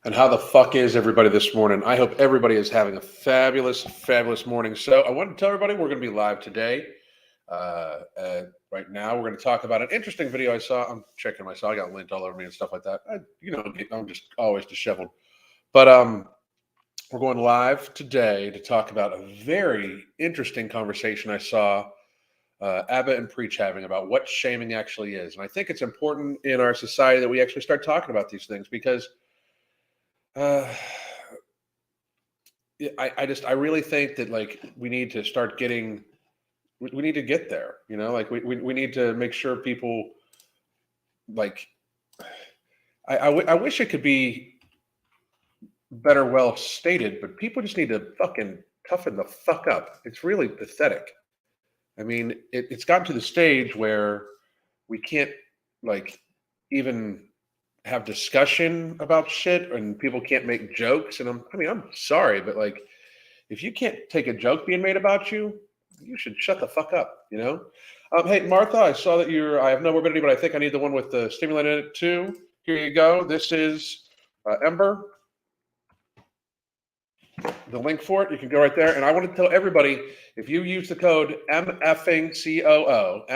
And how the fuck is everybody this morning? I hope everybody is having a fabulous, fabulous morning. So I wanted to tell everybody we're going to be live today. Right now, we're going to talk about an interesting video I saw. I'm checking myself. I got lint all over me and stuff like that. I'm just always disheveled. But we're going live today to talk about a very interesting conversation I saw Abba and Preach having about what shaming actually is. And I think it's important in our society that we actually start talking about these things because uh, I really think that like we need to start getting we need to get there, like we need to make sure people like I wish it could be better well stated, but people just need to fucking toughen the fuck up. It's really pathetic. I mean, it's gotten to the stage where we can't like even have discussion about shit and people can't make jokes. And I'm sorry, but like if you can't take a joke being made about you, you should shut the fuck up. Hey, Martha, I saw that I have no morbidity, but I think I need the one with the stimulant in it too. Here you go. This is Ember. The link for it, you can go right there. And I want to tell everybody, if you use the code MFINGCOO,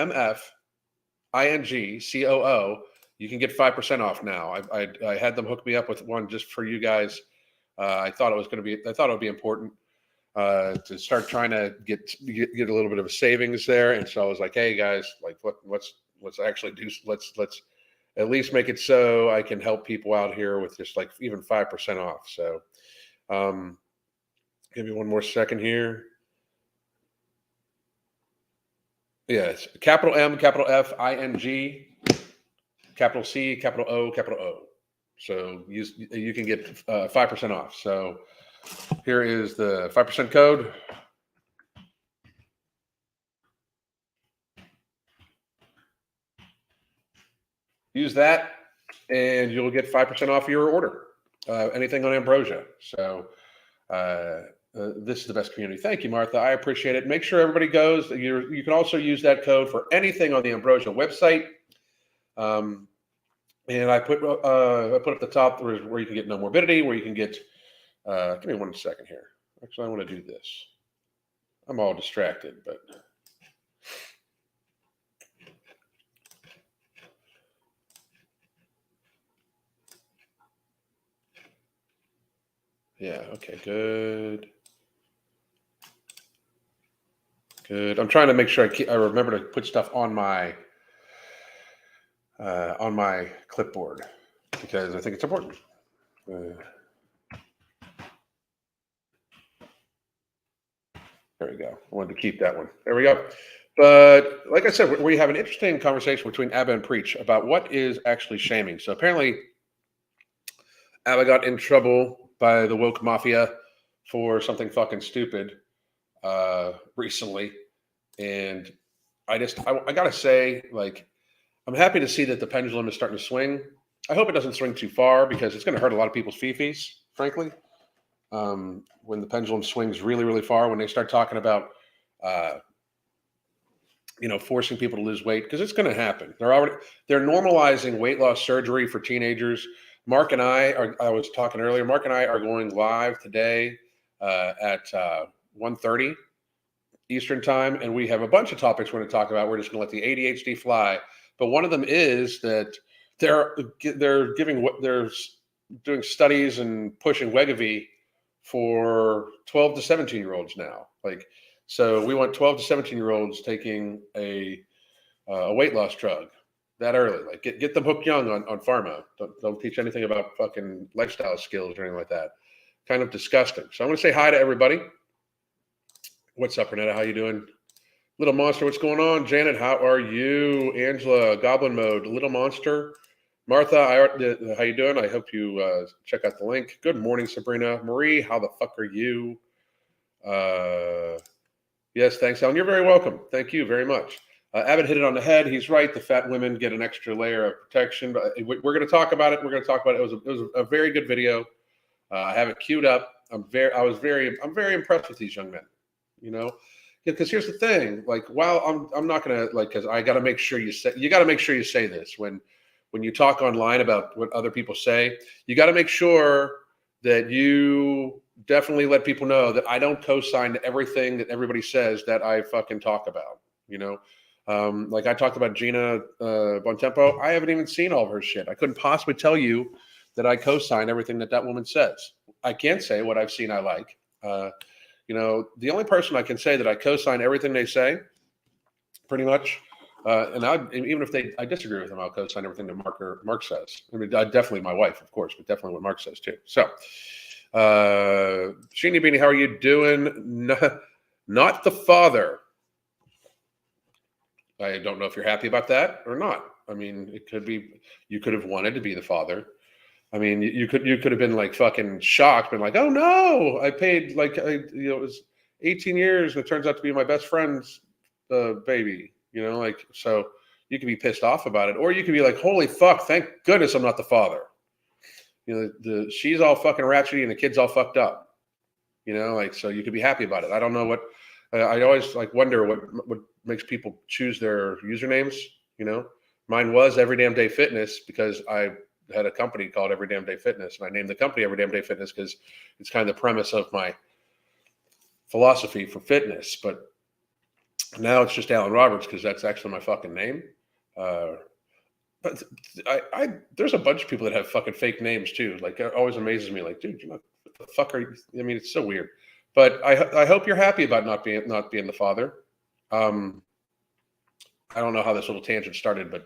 MFINGCOO, you can get 5% off now. I had them hook me up with one just for you guys. I thought it would be important to start trying to get a little bit of a savings there. And so I was like, hey guys, like let's actually do let's at least make it so I can help people out here with just like even 5% off. So give me one more second here. Yeah, it's capital M, capital F, ING, capital C, capital O, capital O. So you can get 5% off. So here is the 5% code. Use that, and you'll get 5% off your order. Anything on Ambrosia. So this is the best community. Thank you, Martha. I appreciate it. Make sure everybody goes. You can also use that code for anything on the Ambrosia website. And I put up the top where you can get no morbidity, where you can get. Give me 1 second here. Actually, I want to do this. I'm all distracted, but. Yeah, okay, good. Good. I'm trying to make sure I remember to put stuff on my clipboard because I think it's important. There we go. I wanted to keep that one. There we go. But like I said, we have an interesting conversation between Abba and Preach about what is actually shaming. So apparently, Abba got in trouble by the woke mafia for something fucking stupid recently, and I gotta say, like, I'm happy to see that the pendulum is starting to swing. I hope it doesn't swing too far because it's going to hurt a lot of people's fifis, frankly. When the pendulum swings really, really far, when they start talking about, forcing people to lose weight, because it's going to happen. They're normalizing weight loss surgery for teenagers. I was talking earlier, Mark and I are going live today at 1:30 Eastern time, and we have a bunch of topics we're going to talk about. We're just going to let the ADHD fly, but one of them is that they're doing studies and pushing Wegovy for 12 to 17-year-olds now. Like, so we want 12 to 17-year-olds taking a weight loss drug that early. Like, get them hooked young on pharma. Don't teach anything about fucking lifestyle skills or anything like that. Kind of disgusting. So I'm going to say hi to everybody. What's up, Renetta? How you doing? Little Monster, what's going on? Janet, how are you? Angela, Goblin Mode, Little Monster. Martha, how you doing? I hope you check out the link. Good morning, Sabrina. Marie, how the fuck are you? Yes, thanks, Ellen. You're very welcome. Thank you very much. Abbott hit it on the head. He's right. The fat women get an extra layer of protection. But we're going to talk about it. We're going to talk about it. It was a very good video. I have it queued up. I'm very impressed with these young men. Because here's the thing. Like, while I'm not going to, like, because I got to make sure you say this when when you talk online about what other people say, you got to make sure that you definitely let people know that I don't co-sign to everything that everybody says that I fucking talk about. You know, like I talked about Gina Bontempo. I haven't even seen all of her shit. I couldn't possibly tell you that I co-sign everything that that woman says. I can't say what I've seen I like. You know, the only person I can say that I co-sign everything they say, pretty much, and even if I disagree with them, I'll co-sign everything that Mark says. I mean, definitely my wife, of course, but definitely what Mark says too. So, Sheeny Beanie, how are you doing? Not the father. I don't know if you're happy about that or not. I mean, it could be you could have wanted to be the father. I mean, you could have been like fucking shocked, been like, oh no, I paid like it was 18 years and it turns out to be my best friend's baby. You know, like so you could be pissed off about it, or you could be like, holy fuck, thank goodness I'm not the father. You know, she's all fucking ratchety and the kid's all fucked up. You know, like so you could be happy about it. I don't know what I always like wonder what makes people choose their usernames. You know, mine was Every Damn Day Fitness because I had a company called Every Damn Day Fitness, and I named the company Every Damn Day Fitness because it's kind of the premise of my philosophy for fitness. But now it's just Alan Roberts because that's actually my fucking name. But there's a bunch of people that have fucking fake names too. Like it always amazes me. Like, dude, what the fuck are you? I mean, it's so weird. But I hope you're happy about not being the father. I don't know how this little tangent started, but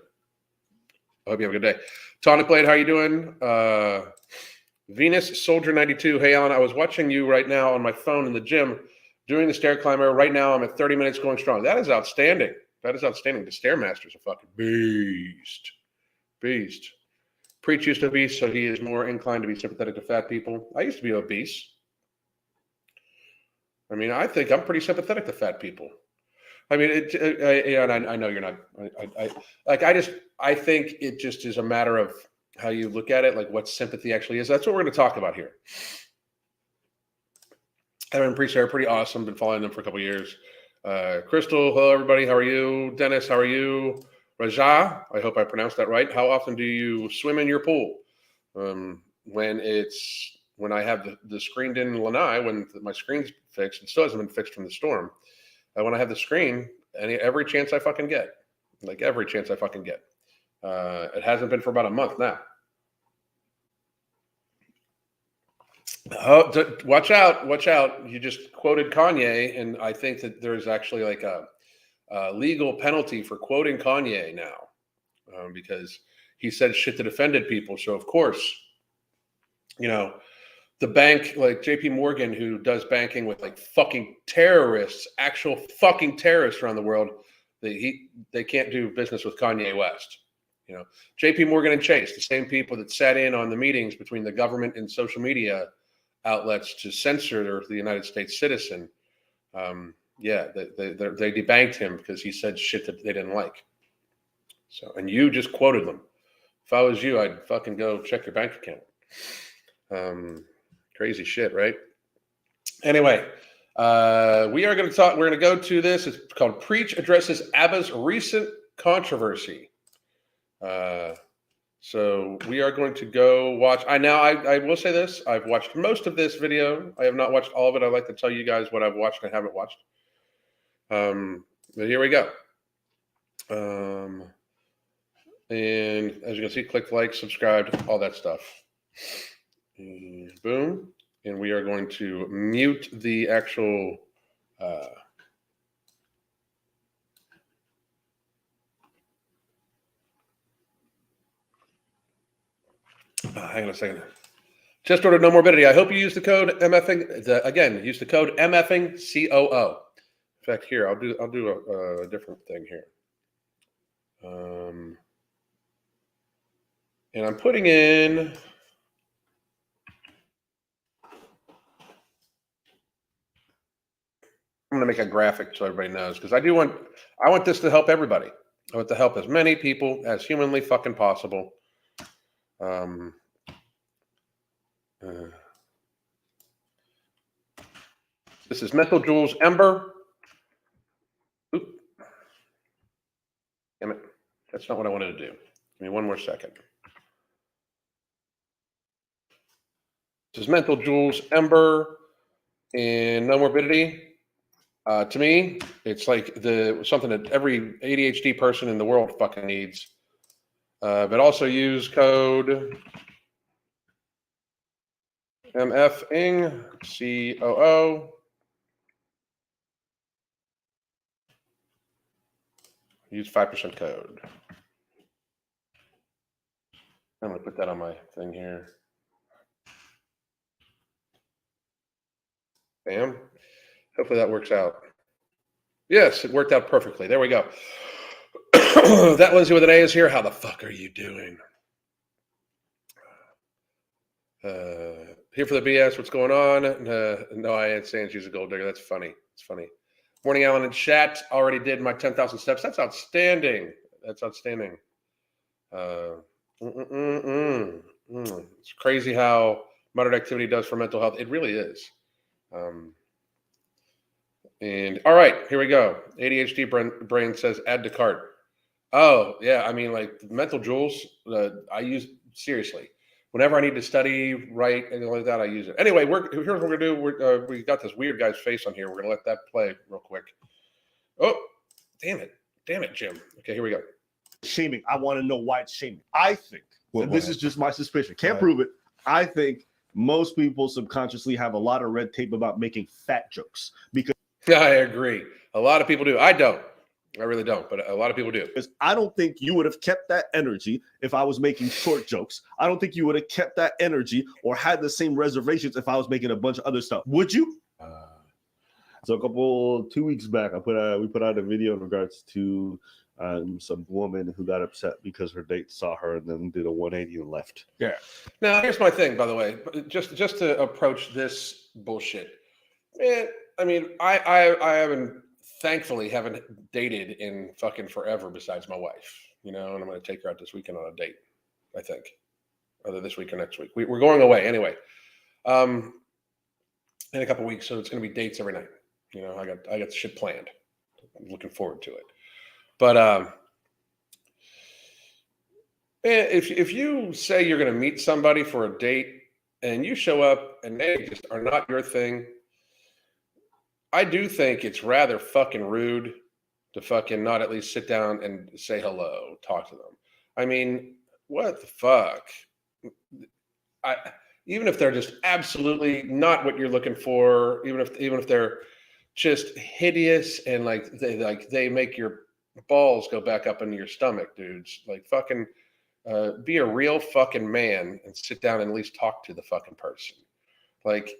I hope you have a good day. Tonic Blade, how you doing? Venus Soldier 92. Hey, Alan, I was watching you right now on my phone in the gym doing the stair climber. Right now, I'm at 30 minutes going strong. That is outstanding. That is outstanding. The Stairmaster's a fucking beast. Beast. Preach used to be, so he is more inclined to be sympathetic to fat people. I used to be obese. I mean, I think I'm pretty sympathetic to fat people. I mean, I know you're not. I think it just is a matter of how you look at it, like what sympathy actually is. That's what we're going to talk about here. Evan and Priest are pretty awesome. Been following them for a couple of years. Crystal, hello everybody. How are you? Dennis, how are you? Raja, I hope I pronounced that right. How often do you swim in your pool? When I have the screened in lanai, when my screen's fixed, it still hasn't been fixed from the storm. When I have the screen, every chance I fucking get, like every chance I fucking get. It hasn't been for about a month now. Oh, watch out, watch out. You just quoted Kanye, and I think that there's actually like a legal penalty for quoting Kanye now because he said shit that offended people. So, of course, you know, the bank, like JP Morgan, who does banking with like fucking terrorists, actual fucking terrorists around the world, they can't do business with Kanye West. You know, JP Morgan and Chase, the same people that sat in on the meetings between the government and social media outlets to censor the United States citizen. Yeah, they debanked him because he said shit that they didn't like. So, and you just quoted them. If I was you, I'd fucking go check your bank account. Crazy shit, right? Anyway, we are going to talk. We're going to go to this. It's called "Preach Addresses ABBA's Recent Controversy." So we are going to go watch. I will say this. I've watched most of this video. I have not watched all of it. I'd like to tell you guys what I've watched and haven't watched. But here we go. And as you can see, click like, subscribe, all that stuff. And boom. And we are going to mute the actual hang on a second. Just ordered No Morbidity. I hope you use the code MFing. Again, use the code MFing COO. In fact, here I'll do a different thing here. And I'm putting in. I'm going to make a graphic so everybody knows because I want this to help everybody. I want to help as many people as humanly fucking possible. This is Mental Jewels Ember. Oop. Damn it. That's not what I wanted to do. Give me one more second. This is Mental Jules Ember in No Morbidity. To me, it's like something that every ADHD person in the world fucking needs. But also use code MFing COO. Use 5% code. I'm gonna put that on my thing here. Bam. Hopefully that works out. Yes, it worked out perfectly. There we go. That Lindsay with an A is here. How the fuck are you doing? Here for the BS. What's going on? No, I ain't saying she's a gold digger. That's funny. It's funny. Morning, Alan in chat. Already did my 10,000 steps. That's outstanding. That's outstanding. It's crazy how moderate activity does for mental health. It really is. And all right, here we go. ADHD brain says add to cart. Oh yeah, I mean like mental jewels. I use seriously. Whenever I need to study, write, anything like that, I use it. Anyway, here's what we're gonna do. We got this weird guy's face on here. We're gonna let that play real quick. Oh, damn it, Jim. Okay, here we go. Shaming. I want to know why it's shaming. I think, and this is just my suspicion. Can't prove it. I think most people subconsciously have a lot of red tape about making fat jokes because. I agree. A lot of people do. I don't. I really don't, but a lot of people do. Because I don't think you would have kept that energy if I was making short jokes. I don't think you would have kept that energy or had the same reservations if I was making a bunch of other stuff. Would you? So 2 weeks back, we put out a video in regards to some woman who got upset because her date saw her and then did a 180 and left. Yeah. Now here's my thing, by the way. Just to approach this bullshit, man. I mean, I thankfully haven't dated in fucking forever besides my wife, and I'm going to take her out this weekend on a date, I think, either this week or next week. We're going away anyway, in a couple of weeks, so it's going to be dates every night. I got shit planned. I'm looking forward to it. But if you say you're going to meet somebody for a date and you show up and they just are not your thing, I do think it's rather fucking rude to fucking not at least sit down and say hello, talk to them. I mean, what the fuck? Even if they're just absolutely not what you're looking for, even if they're just hideous and they make your balls go back up into your stomach, dudes. Like fucking be a real fucking man and sit down and at least talk to the fucking person. Like.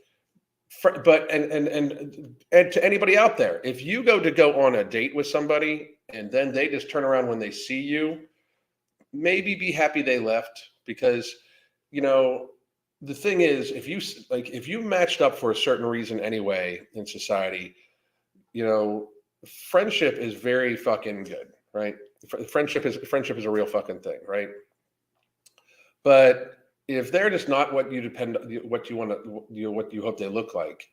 But to anybody out there, if you go on a date with somebody and then they just turn around when they see you, maybe be happy they left, because the thing is, if you matched up for a certain reason anyway in society, friendship is very fucking good, right? Friendship is a real fucking thing, right? But if they're just not what you what you want to, what you hope they look like,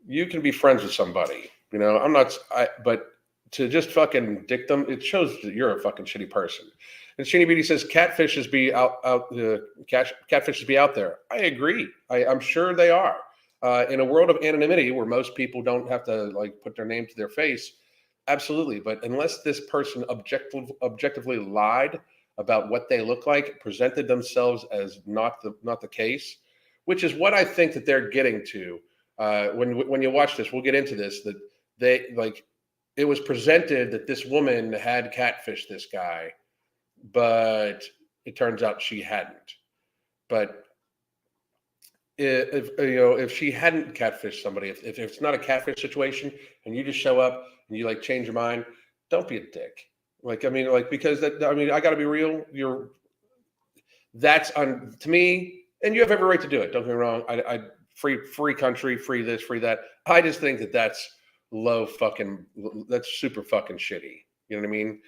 you can be friends with somebody. But to just fucking dick them, it shows that you're a fucking shitty person. And Sheeny Beauty says catfishes be catfishes be out there. I agree. I'm sure they are. In a world of anonymity where most people don't have to put their name to their face, absolutely. But unless this person objectively lied about what they look like, presented themselves as not the case, which is what I think that they're getting to. When you watch this, we'll get into this, that it was presented that this woman had catfished this guy, but it turns out she hadn't. But if she hadn't catfished somebody, if it's not a catfish situation and you just show up and you change your mind, don't be a dick. Because I got to be real. That's to me, and you have every right to do it. Don't get me wrong. I free country, free this, free that. I just think that's that's super fucking shitty. You know what I mean?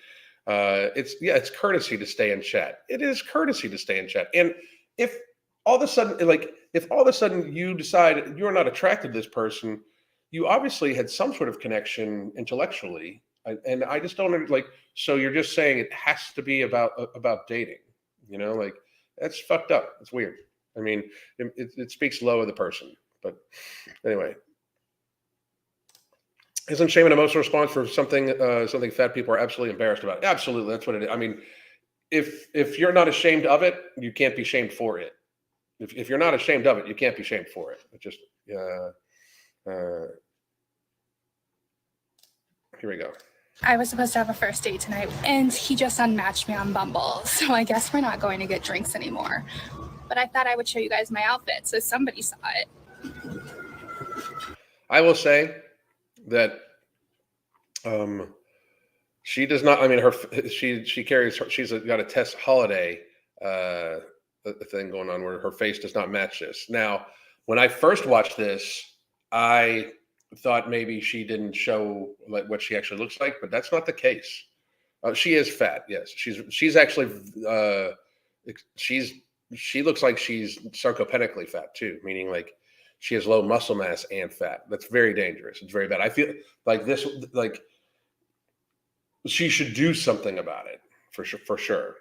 It's courtesy to stay in chat. It is courtesy to stay in chat. And if all of a sudden you decide you're not attracted to this person, you obviously had some sort of connection intellectually. And I just don't so you're just saying it has to be about dating. You know, like that's fucked up. It's weird. I mean, it speaks low of the person. But anyway, isn't shame an emotional response for something something fat people are absolutely embarrassed about? Absolutely, that's what it is. I mean, if you're not ashamed of it, you can't be shamed for it. If you're not ashamed of it, you can't be shamed for it. It just here we go. I was supposed to have a first date tonight, and he just unmatched me on Bumble, so I guess we're not going to get drinks anymore. But I thought I would show you guys my outfit, so somebody saw it. I will say that she does not. I mean, she carries. She's got a Tess Holiday thing going on where her face does not match this. Now, when I first watched this, I thought maybe she didn't show like what she actually looks like, but that's not the case. She is fat. Yes, she's actually she looks like she's sarcopenically fat too, meaning like she has low muscle mass and fat. That's very dangerous. It's very bad. I feel like this, like she should do something about it for sure. For sure.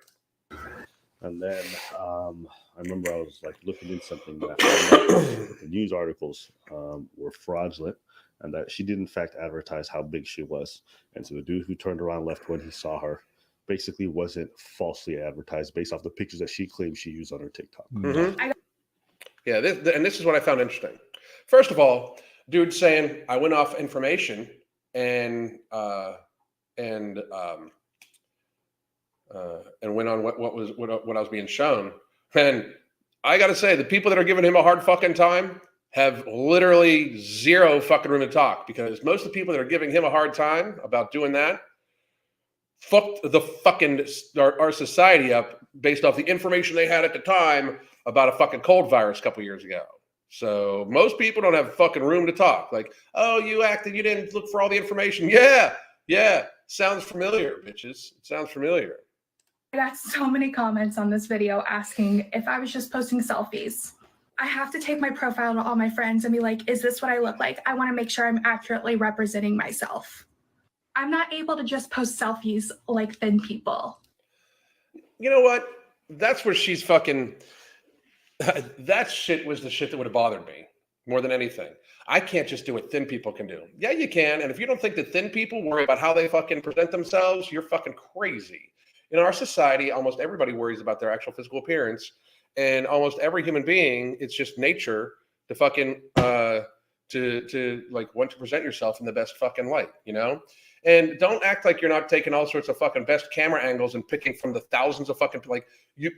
And then I remember I was like looking into something that the news articles were fraudulent, and that she did in fact advertise how big she was. And so the dude who turned around left when he saw her basically wasn't falsely advertised based off the pictures that she claimed she used on her TikTok. Mm-hmm. Yeah, this is what I found interesting. First of all, dude saying I went off information and went on what I was being shown. And I got to say, the people that are giving him a hard fucking time have literally zero fucking room to talk, because most of the people that are giving him a hard time about doing that fucked the fucking our society up based off the information they had at the time about a fucking cold virus a couple years ago. So most people don't have fucking room to talk. Like, oh, you didn't look for all the information. Yeah. Sounds familiar, bitches. It sounds familiar. I got so many comments on this video asking if I was just posting selfies. I have to take my profile to all my friends and be like, is this what I look like? I want to make sure I'm accurately representing myself. I'm not able to just post selfies like thin people. You know what? That's where she's fucking... that shit was the shit that would have bothered me more than anything. I can't just do what thin people can do. Yeah, you can. And if you don't think that thin people worry about how they fucking present themselves, you're fucking crazy. In our society, almost everybody worries about their actual physical appearance. And almost every human being, it's just nature to fucking to like want to present yourself in the best fucking light, you know? And don't act like you're not taking all sorts of fucking best camera angles and picking from the thousands of fucking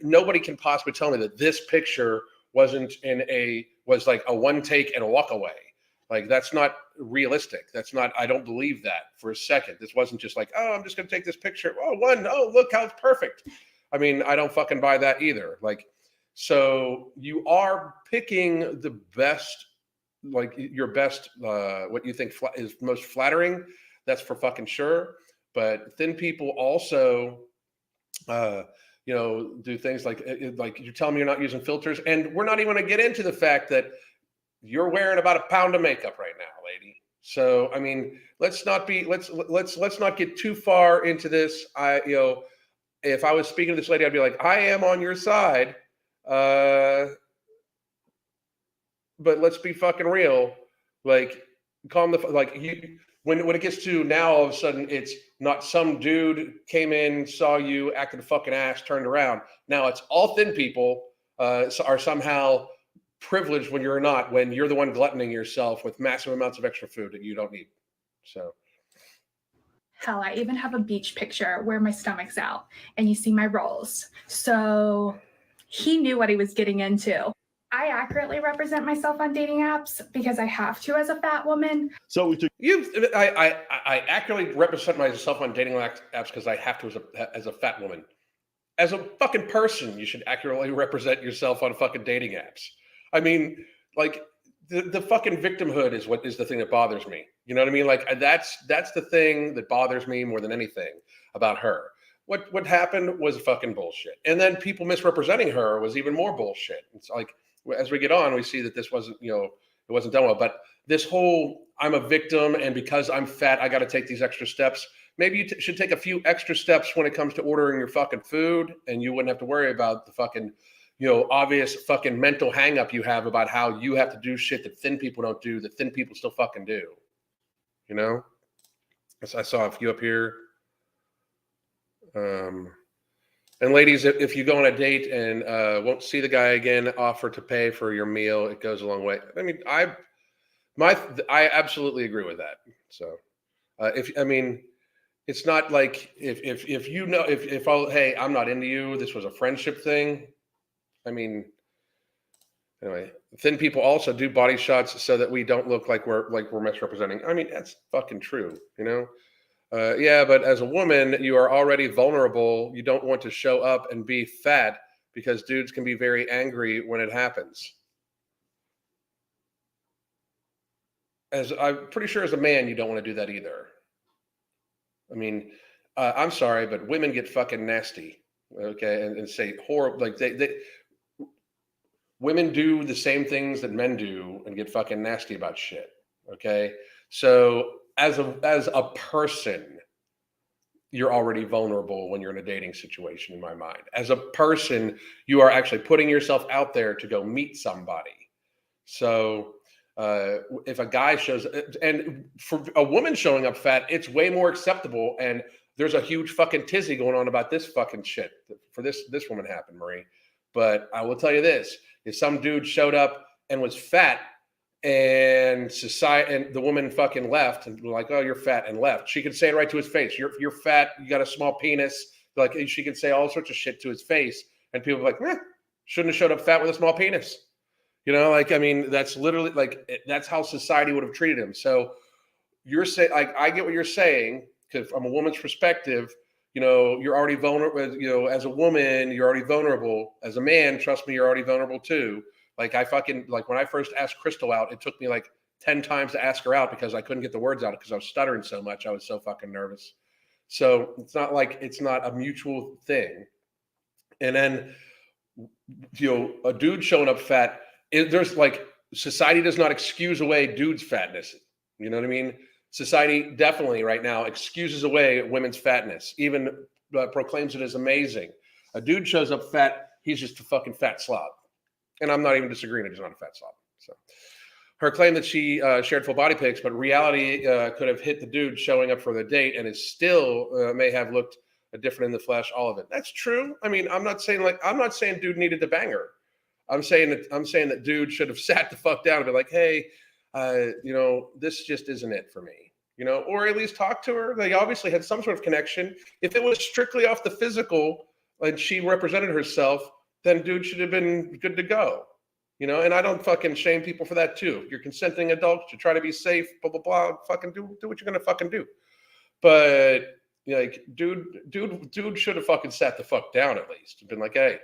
nobody can possibly tell me that this picture was like a one take and a walk away. Like, that's not realistic. I don't believe that for a second. This wasn't just like, oh, I'm just going to take this picture. Oh, look how it's perfect. I mean, I don't fucking buy that either. Like, so you are picking the best, like your best, what you think is most flattering. That's for fucking sure. But thin people also, do things like you're telling me you're not using filters. And we're not even going to get into the fact that you're wearing about a pound of makeup right now, lady. So, I mean, let's not get too far into this. If I was speaking to this lady, I'd be like, I am on your side. But let's be fucking real. Like, when it gets to now, all of a sudden, it's not some dude came in, saw you, acted a fucking ass, turned around. Now it's all thin people are somehow privileged when you're not, when you're the one gluttoning yourself with massive amounts of extra food that you don't need. So. Hell, I even have a beach picture where my stomach's out and you see my rolls. So he knew what he was getting into. I accurately represent myself on dating apps because I have to as a fat woman. So I accurately represent myself on dating apps because I have to as a fat woman. As a fucking person, you should accurately represent yourself on fucking dating apps. I mean, like the fucking victimhood is the thing that bothers me. You know what I mean? Like that's the thing that bothers me more than anything about her. What happened was fucking bullshit. And then people misrepresenting her was even more bullshit. It's like, as we get on, we see that this wasn't, it wasn't done well. But this whole I'm a victim and because I'm fat, I got to take these extra steps. maybe you should take a few extra steps when it comes to ordering your fucking food, and you wouldn't have to worry about the fucking, obvious fucking mental hang up you have about how you have to do shit that thin people don't do, that thin people still fucking do. I saw a few up here. And ladies, if you go on a date and won't see the guy again, offer to pay for your meal. It goes a long way. I mean, I absolutely agree with that. So, it's not like if hey, I'm not into you, this was a friendship thing. I mean, anyway, thin people also do body shots so that we don't look like we're misrepresenting. I mean, that's fucking true, Yeah, but as a woman, you are already vulnerable. You don't want to show up and be fat because dudes can be very angry when it happens. As I'm pretty sure as a man, you don't want to do that either. I mean, I'm sorry, but women get fucking nasty, okay, and say horrible. Like women do the same things that men do and get fucking nasty about shit. Okay, so as a person, you're already vulnerable when you're in a dating situation. In my mind, as a person, you are actually putting yourself out there to go meet somebody. So if a guy shows, and for a woman showing up fat, it's way more acceptable. And there's a huge fucking tizzy going on about this fucking shit for this woman happened, Marie. But I will tell you this: if some dude showed up and was fat, and the woman fucking left and like, oh, you're fat, and left, she could say it right to his face. You're fat. You got a small penis. Like, she could say all sorts of shit to his face, and people are like, shouldn't have showed up fat with a small penis. That's literally that's how society would have treated him. So you're saying, I get what you're saying, because from a woman's perspective, you're already vulnerable. As a woman, you're already vulnerable. As a man, trust me, you're already vulnerable too. Like when I first asked Crystal out, it took me like 10 times to ask her out because I couldn't get the words out because I was stuttering so much. I was so fucking nervous. So it's not like it's not a mutual thing. And then, a dude showing up fat, there's society does not excuse away dudes' fatness. You know what I mean? Society definitely right now excuses away women's fatness, even proclaims it as amazing. A dude shows up fat, he's just a fucking fat slob. And I'm not even disagreeing, he's not a fat slob. So her claim that she shared full body pics, but reality could have hit the dude showing up for the date and is still may have looked different in the flesh, all of it. That's true. I mean, I'm not saying dude needed to bang her. I'm saying that dude should have sat the fuck down and be like, hey, this just isn't it for me, or at least talk to her. They obviously had some sort of connection. If it was strictly off the physical and she represented herself, then dude should have been good to go, and I don't fucking shame people for that too. If you're consenting adults, you try to be safe, blah, blah, blah, fucking do what you're going to fucking do. But dude should have fucking sat the fuck down at least and been like, hey,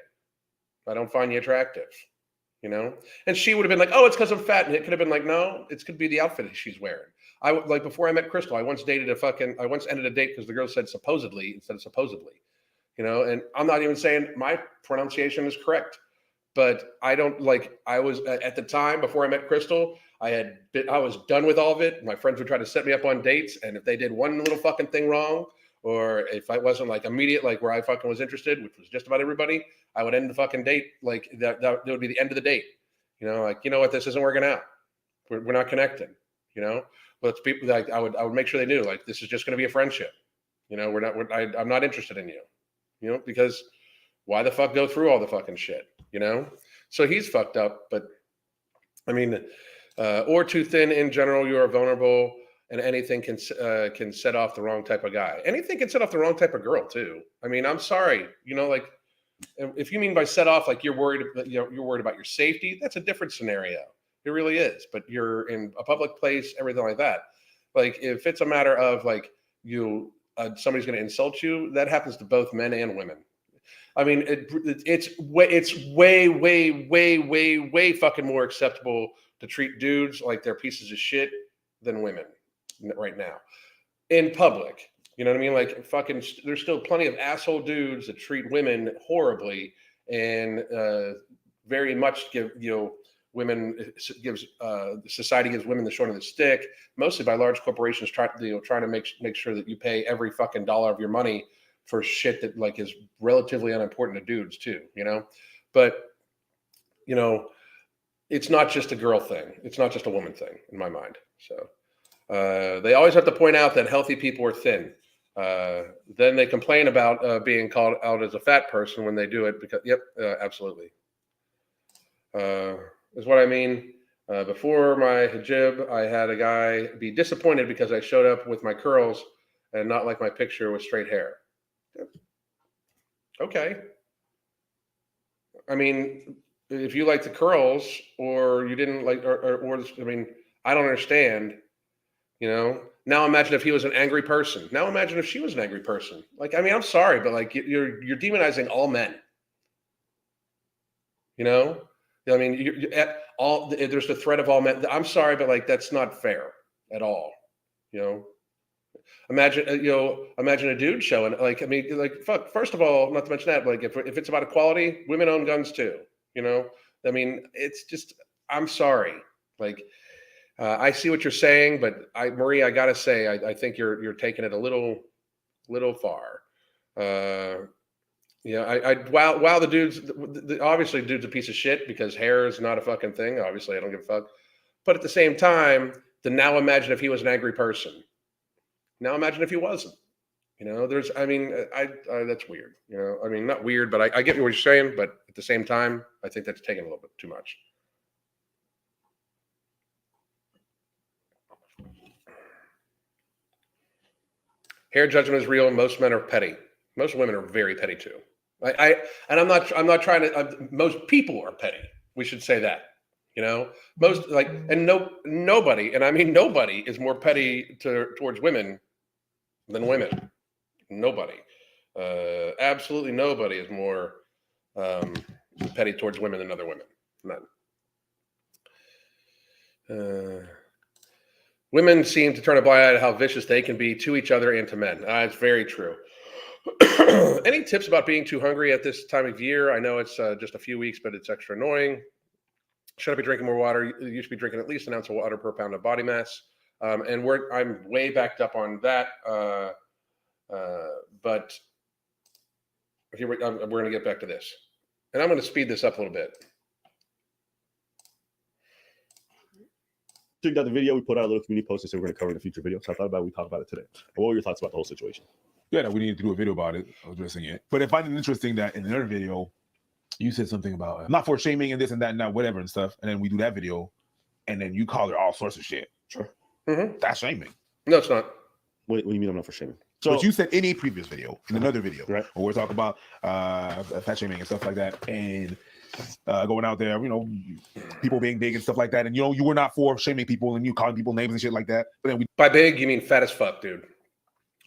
I don't find you attractive, and she would have been like, oh, it's because I'm fat. And it could have been like, no, it could be the outfit she's wearing. Before I met Crystal, I once ended a date because the girl said supposedly instead of supposedly, and I'm not even saying my pronunciation is correct, but I was at the time before I met Crystal, I was done with all of it. My friends would try to set me up on dates. And if they did one little fucking thing wrong, or if I wasn't immediate, where I fucking was interested, which was just about everybody, I would end the fucking date. That would be the end of the date. What, this isn't working out. We're not connecting, but it's people I would make sure they knew this is just going to be a friendship. I'm not interested in you, because why the fuck go through all the fucking shit, So he's fucked up, but I mean, or too thin in general, you are vulnerable, and anything can set off the wrong type of guy. Anything can set off the wrong type of girl too. I mean, I'm sorry, if you mean by set off, you're worried about your safety, that's a different scenario. It really is. But you're in a public place, everything like that. If it's a matter of somebody's going to insult you, that happens to both men and women. I mean, it's way fucking more acceptable to treat dudes like they're pieces of shit than women right now in public. You know what I mean? There's still plenty of asshole dudes that treat women horribly and very much give society gives women the short of the stick, mostly by large corporations trying to make sure that you pay every fucking dollar of your money for shit that like is relatively unimportant to dudes too, But it's not just a girl thing. It's not just a woman thing in my mind. So they always have to point out that healthy people are thin. Then they complain about being called out as a fat person when they do it because, absolutely. Is what I mean. Before my hijab, I had a guy be disappointed because I showed up with my curls and not like my picture with straight hair. Okay. I mean, if you like the curls or you didn't like, I mean, I don't understand, Now imagine if he was an angry person. Now imagine if she was an angry person. Like, I mean, I'm sorry, but like you're demonizing all men. I mean, there's the threat of all men. I'm sorry, but like that's not fair at all. Imagine imagine a dude showing like, I mean, like fuck. First of all, not to mention that, like if it's about equality, women own guns too. I mean, it's just, I'm sorry. Like, I see what you're saying, but Marie, I gotta say, I think you're taking it a little far. While the dude's obviously dude's a piece of shit because hair is not a fucking thing. Obviously, I don't give a fuck. But at the same time, now imagine if he was an angry person. Now imagine if he wasn't. That's weird. I mean, not weird, but I get what you're saying. But at the same time, I think that's taking a little bit too much. Hair judgment is real. Most men are petty. Most women are very petty too. I'm not trying to. Most people are petty. We should say that. Most nobody, and I mean nobody, is more petty towards women than women. Nobody, absolutely nobody is more petty towards women than other women. None. Women seem to turn a blind eye to how vicious they can be to each other and to men. It's very true. Any tips about being too hungry at this time of year? I know it's just a few weeks, but it's extra annoying. Should I be drinking more water? You should be drinking at least an ounce of water per pound of body mass. And I'm way backed up on that. But we're going to get back to this. And I'm going to speed this up a little bit. Checked out the video. We put out a little community post and said we're going to cover in a future video. So I thought about we talk about it today. What were your thoughts about the whole situation? Yeah, we need to do a video about it, addressing it. But I find it interesting that in another video, you said something about not for shaming and this and that and that, whatever and stuff. And then we do that video, and then you call her all sorts of shit. Sure. Mm-hmm. That's shaming. No, it's not. What do you mean I'm not for shaming? So, but you said in a previous video, in another video, right, where we're talking about fat shaming and stuff like that, and going out there, people being big and stuff like that, and you were not for shaming people and you calling people names and shit like that. But then by big, you mean fat as fuck, dude.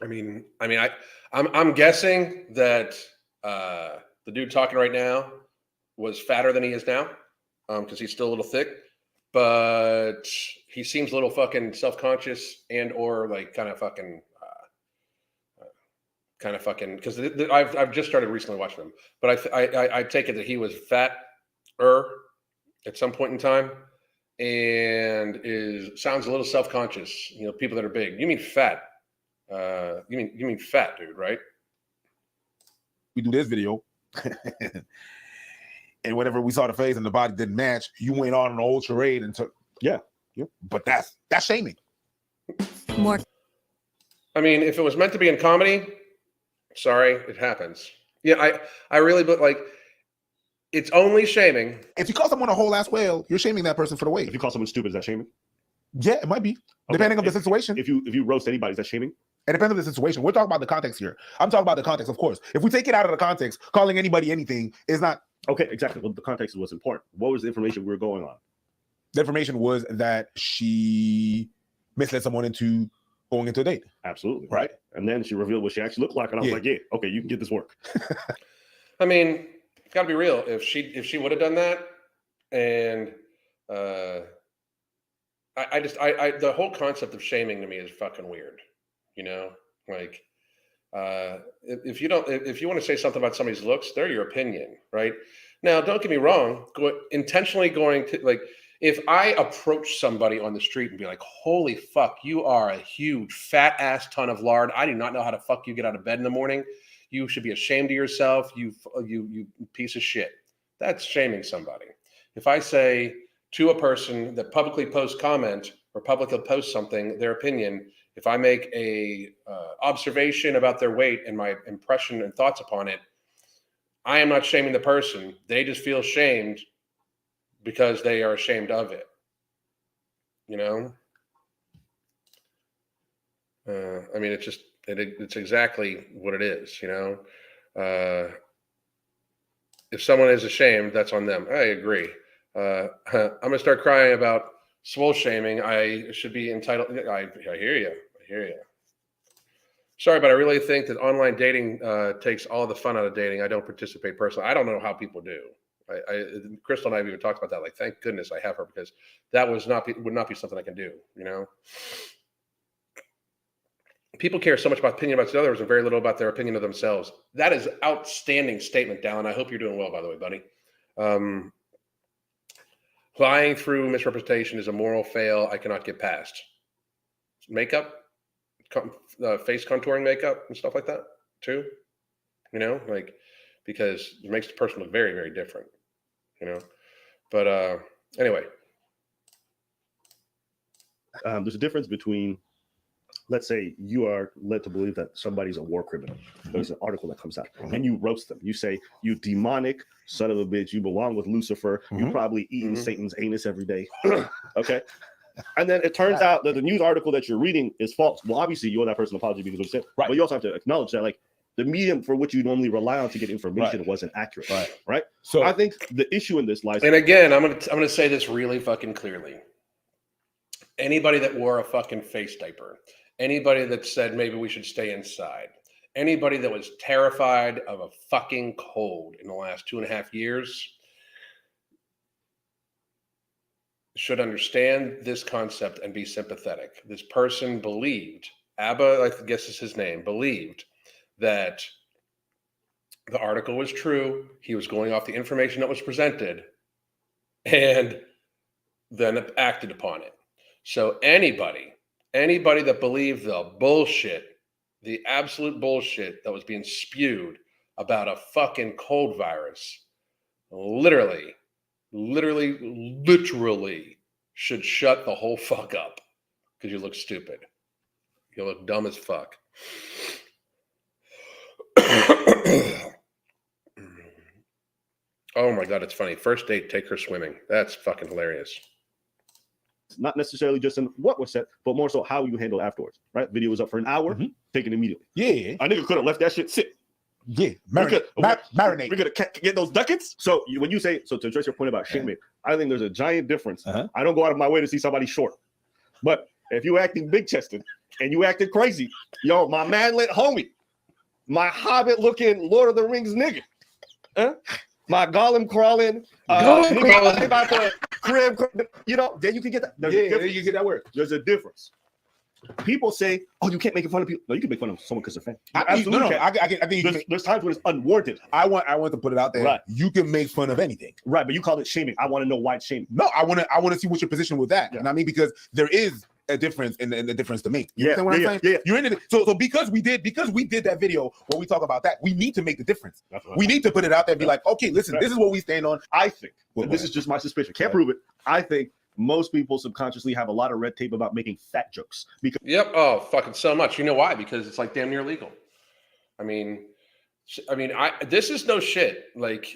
I'm guessing that the dude talking right now was fatter than he is now, because he's still a little thick, but he seems a little fucking self-conscious and or like kind of fucking because I've just started recently watching them, but I take it that he was fat-er at some point in time and sounds a little self-conscious. People that are big. You mean fat? You mean fat, dude, right? We do this video, and whenever we saw the face and the body didn't match, you went on an old charade and took. Yeah. But that's shaming. More. I mean, if it was meant to be in comedy, sorry, it happens. Yeah, I really, but like, it's only shaming. If you call someone a whole ass whale, you're shaming that person for the weight. If you call someone stupid, is that shaming? Yeah, it might be. Okay. Depending on the situation. If you roast anybody, is that shaming? It depends on the situation. We're talking about the context here. I'm talking about the context, of course. If we take it out of the context, calling anybody anything is not. Okay, exactly. Well, the context is what's important. What was the information we were going on? The information was that she misled someone into going into a date. Absolutely. Right. And then she revealed what she actually looked like. And I was like, yeah, okay, you can get this work. I mean, it's got to be real. If she would have done that, and the whole concept of shaming to me is fucking weird. Like, if you want to say something about somebody's looks, they're your opinion, right? Now, don't get me wrong. Intentionally going to, like, if I approach somebody on the street and be like, holy fuck, you are a huge fat ass ton of lard. I do not know how to fuck you get out of bed in the morning. You should be ashamed of yourself. You piece of shit. That's shaming somebody. If I say to a person that publicly posts comment or publicly posts something, their opinion, if I make a observation about their weight and my impression and thoughts upon it, I am not shaming the person. They just feel shamed because they are ashamed of it. You know? I mean, it's exactly what it is, you know? If someone is ashamed, that's on them. I agree. I'm going to start crying about swole shaming. I should be entitled. I hear you. I hear you. Sorry, but I really think that online dating takes all the fun out of dating. I don't participate personally. I don't know how people do. Crystal and I have even talked about that. Like, thank goodness I have her, because that would not be something I can do. You know, people care so much about opinion about others and very little about their opinion of themselves. That is outstanding statement, Dallin. I hope you're doing well, by the way, buddy. Lying through misrepresentation is a moral fail I cannot get past. Makeup, face contouring makeup and stuff like that too. You know, like, because it makes the person look very, very different. You know, but anyway. There's a difference between, let's say you are led to believe that somebody's a war criminal. There's an article that comes out and you roast them. You say, you demonic son of a bitch, you belong with Lucifer. You probably eating Satan's anus every day. Okay. And then it turns out that the news article that you're reading is false. Well, obviously you owe that person an apology because of what you said, right? But you also have to acknowledge that, like, the medium for which you normally rely on to get information wasn't accurate. Right. So I think the issue in this lies. And again, I'm gonna say this really fucking clearly. Anybody that wore a fucking face diaper, anybody that said maybe we should stay inside, anybody that was terrified of a fucking cold in the last 2.5 years should understand this concept and be sympathetic. This person believed, Abba, I guess is his name, believed that the article was true. He was going off the information that was presented and then acted upon it. So anybody that believed the bullshit, the absolute bullshit that was being spewed about a fucking cold virus, literally should shut the whole fuck up, because you look stupid. You look dumb as fuck. Oh my God, it's funny. First date, take her swimming. That's fucking hilarious. Not necessarily just in what was said, but more so how you handle afterwards. Right? Video was up for an hour, take it immediately. Yeah. A nigga could have left that shit sit. Yeah. Marinate. We're gonna get those ducats. So when you say, so to address your point about shaming, I think there's a giant difference. I don't go out of my way to see somebody short, but if you acting big chested and you acting crazy, yo, my manlet homie, my hobbit looking Lord of the Rings nigga, my golem crawling, about the crib, you know, then you can get that. You get that word. There's a difference. People say, "Oh, you can't make fun of people." No, you can make fun of someone because they're fan. I think there's times when it's unwarranted. I want to put it out there. Right. You can make fun of anything. Right, but you call it shaming. I want to know why it's shaming. No, I want to see what's your position with that. Yeah. And I mean, because there is a difference in the difference to me. You understand what I'm saying? Yeah. You're in it. So because we did that video where we talk about that, we need to make the difference. We need to put it out there and be like, okay, listen, this is what we stand on. I think, this is just my suspicion. Can't prove it. I think most people subconsciously have a lot of red tape about making fat jokes. Because oh, fucking so much. You know why? Because it's like damn near legal. I mean, this is no shit. Like,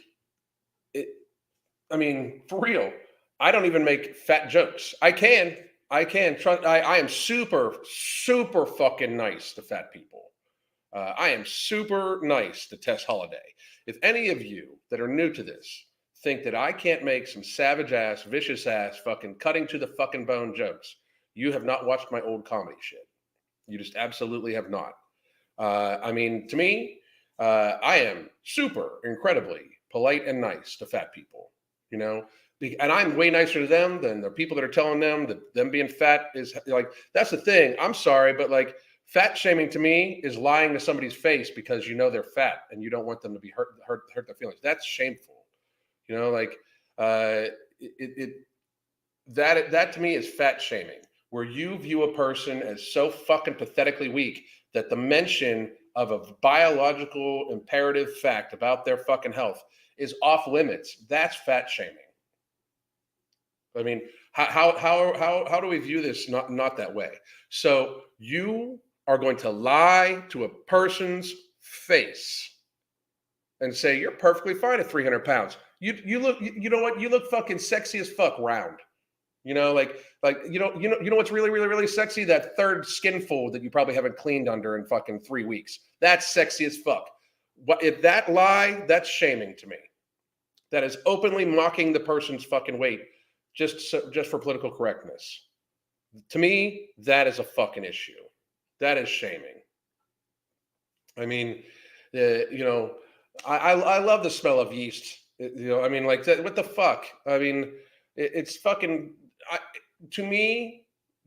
for real. I don't even make fat jokes. I can trust. I am super fucking nice to fat people. I am super nice to Tess Holiday. If any of you that are new to this think that I can't make some savage ass, vicious ass, fucking cutting to the fucking bone jokes, you have not watched my old comedy shit. You just absolutely have not. To me, I am super incredibly polite and nice to fat people, you know, and I'm way nicer to them than the people that are telling them that them being fat is like, that's the thing. I'm sorry, but like, fat shaming to me is lying to somebody's face because you know they're fat and you don't want them to be hurt their feelings. That's shameful. You know, like that to me is fat shaming, where you view a person as so fucking pathetically weak that the mention of a biological imperative fact about their fucking health is off limits. That's fat shaming. I mean, how do we view this not that way? So you are going to lie to a person's face and say you're perfectly fine at 300 pounds. You look, you know what? You look fucking sexy as fuck round. You know, like you know what's really sexy? That third skin fold that you probably haven't cleaned under in fucking 3 weeks. That's sexy as fuck. What if that lie? That's shaming to me. That is openly mocking the person's fucking weight just for political correctness. To me, that is a fucking issue. That is shaming. I mean, you know, I love the smell of yeast. You know, I mean, like, what the fuck? I mean, it's fucking. To me,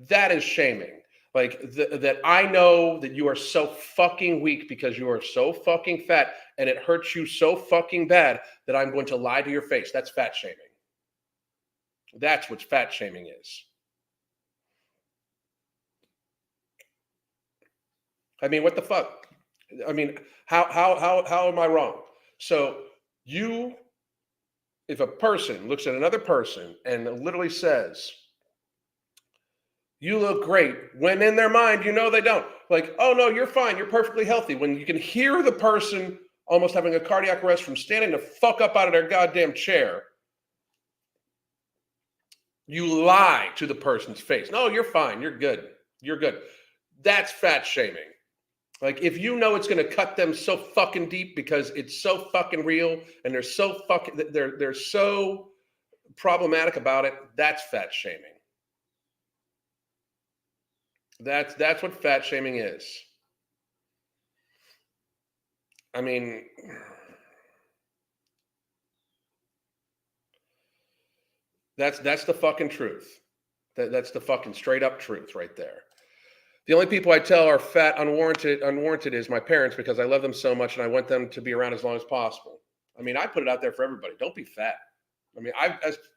that is shaming. Like that I know that you are so fucking weak because you are so fucking fat and it hurts you so fucking bad that I'm going to lie to your face. That's fat shaming. That's what fat shaming is. I mean, what the fuck? I mean, how am I wrong? So if a person looks at another person and literally says, you look great, when in their mind, you know they don't. Like, oh no, you're fine, you're perfectly healthy. When you can hear the person almost having a cardiac arrest from standing the fuck up out of their goddamn chair, you lie to the person's face. No, you're fine, you're good, you're good. That's fat shaming. Like, if you know it's going to cut them so fucking deep because it's so fucking real and they're so problematic about it, that's fat shaming. That's what fat shaming is. I mean, that's the fucking truth. That's the fucking straight up truth right there. The only people I tell are fat unwarranted is my parents, because I love them so much and I want them to be around as long as possible. I mean, I put it out there for everybody. Don't be fat. I mean,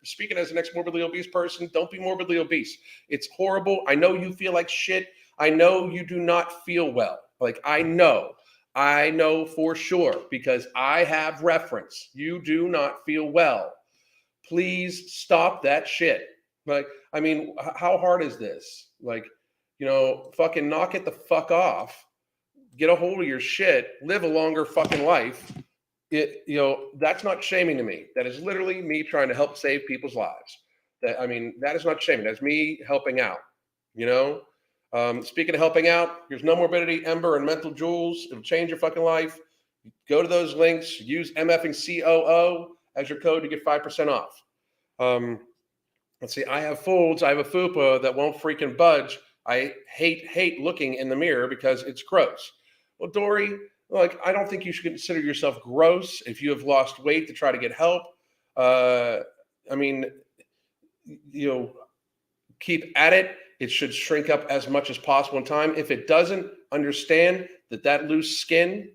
speaking as an ex-morbidly obese person, don't be morbidly obese. It's horrible. I know you feel like shit. I know you do not feel well. Like, I know for sure because I have reference. You do not feel well. Please stop that shit. Like, I mean, how hard is this? Like, you know, fucking knock it the fuck off. Get a hold of your shit. Live a longer fucking life. You know, that's not shaming to me. That is literally me trying to help save people's lives. I mean, that is not shaming. That's me helping out. You know, speaking of helping out, here's No Morbidity, Ember, and Mental Jewels. It'll change your fucking life. Go to those links. Use MFing COO as your code to get 5% off. Let's see. I have folds. I have a fupa that won't freaking budge. I hate looking in the mirror because it's gross. Well, Dory, like, I don't think you should consider yourself gross if you have lost weight to try to get help. I mean, you know, keep at it. It should shrink up as much as possible in time. If it doesn't, understand that loose skin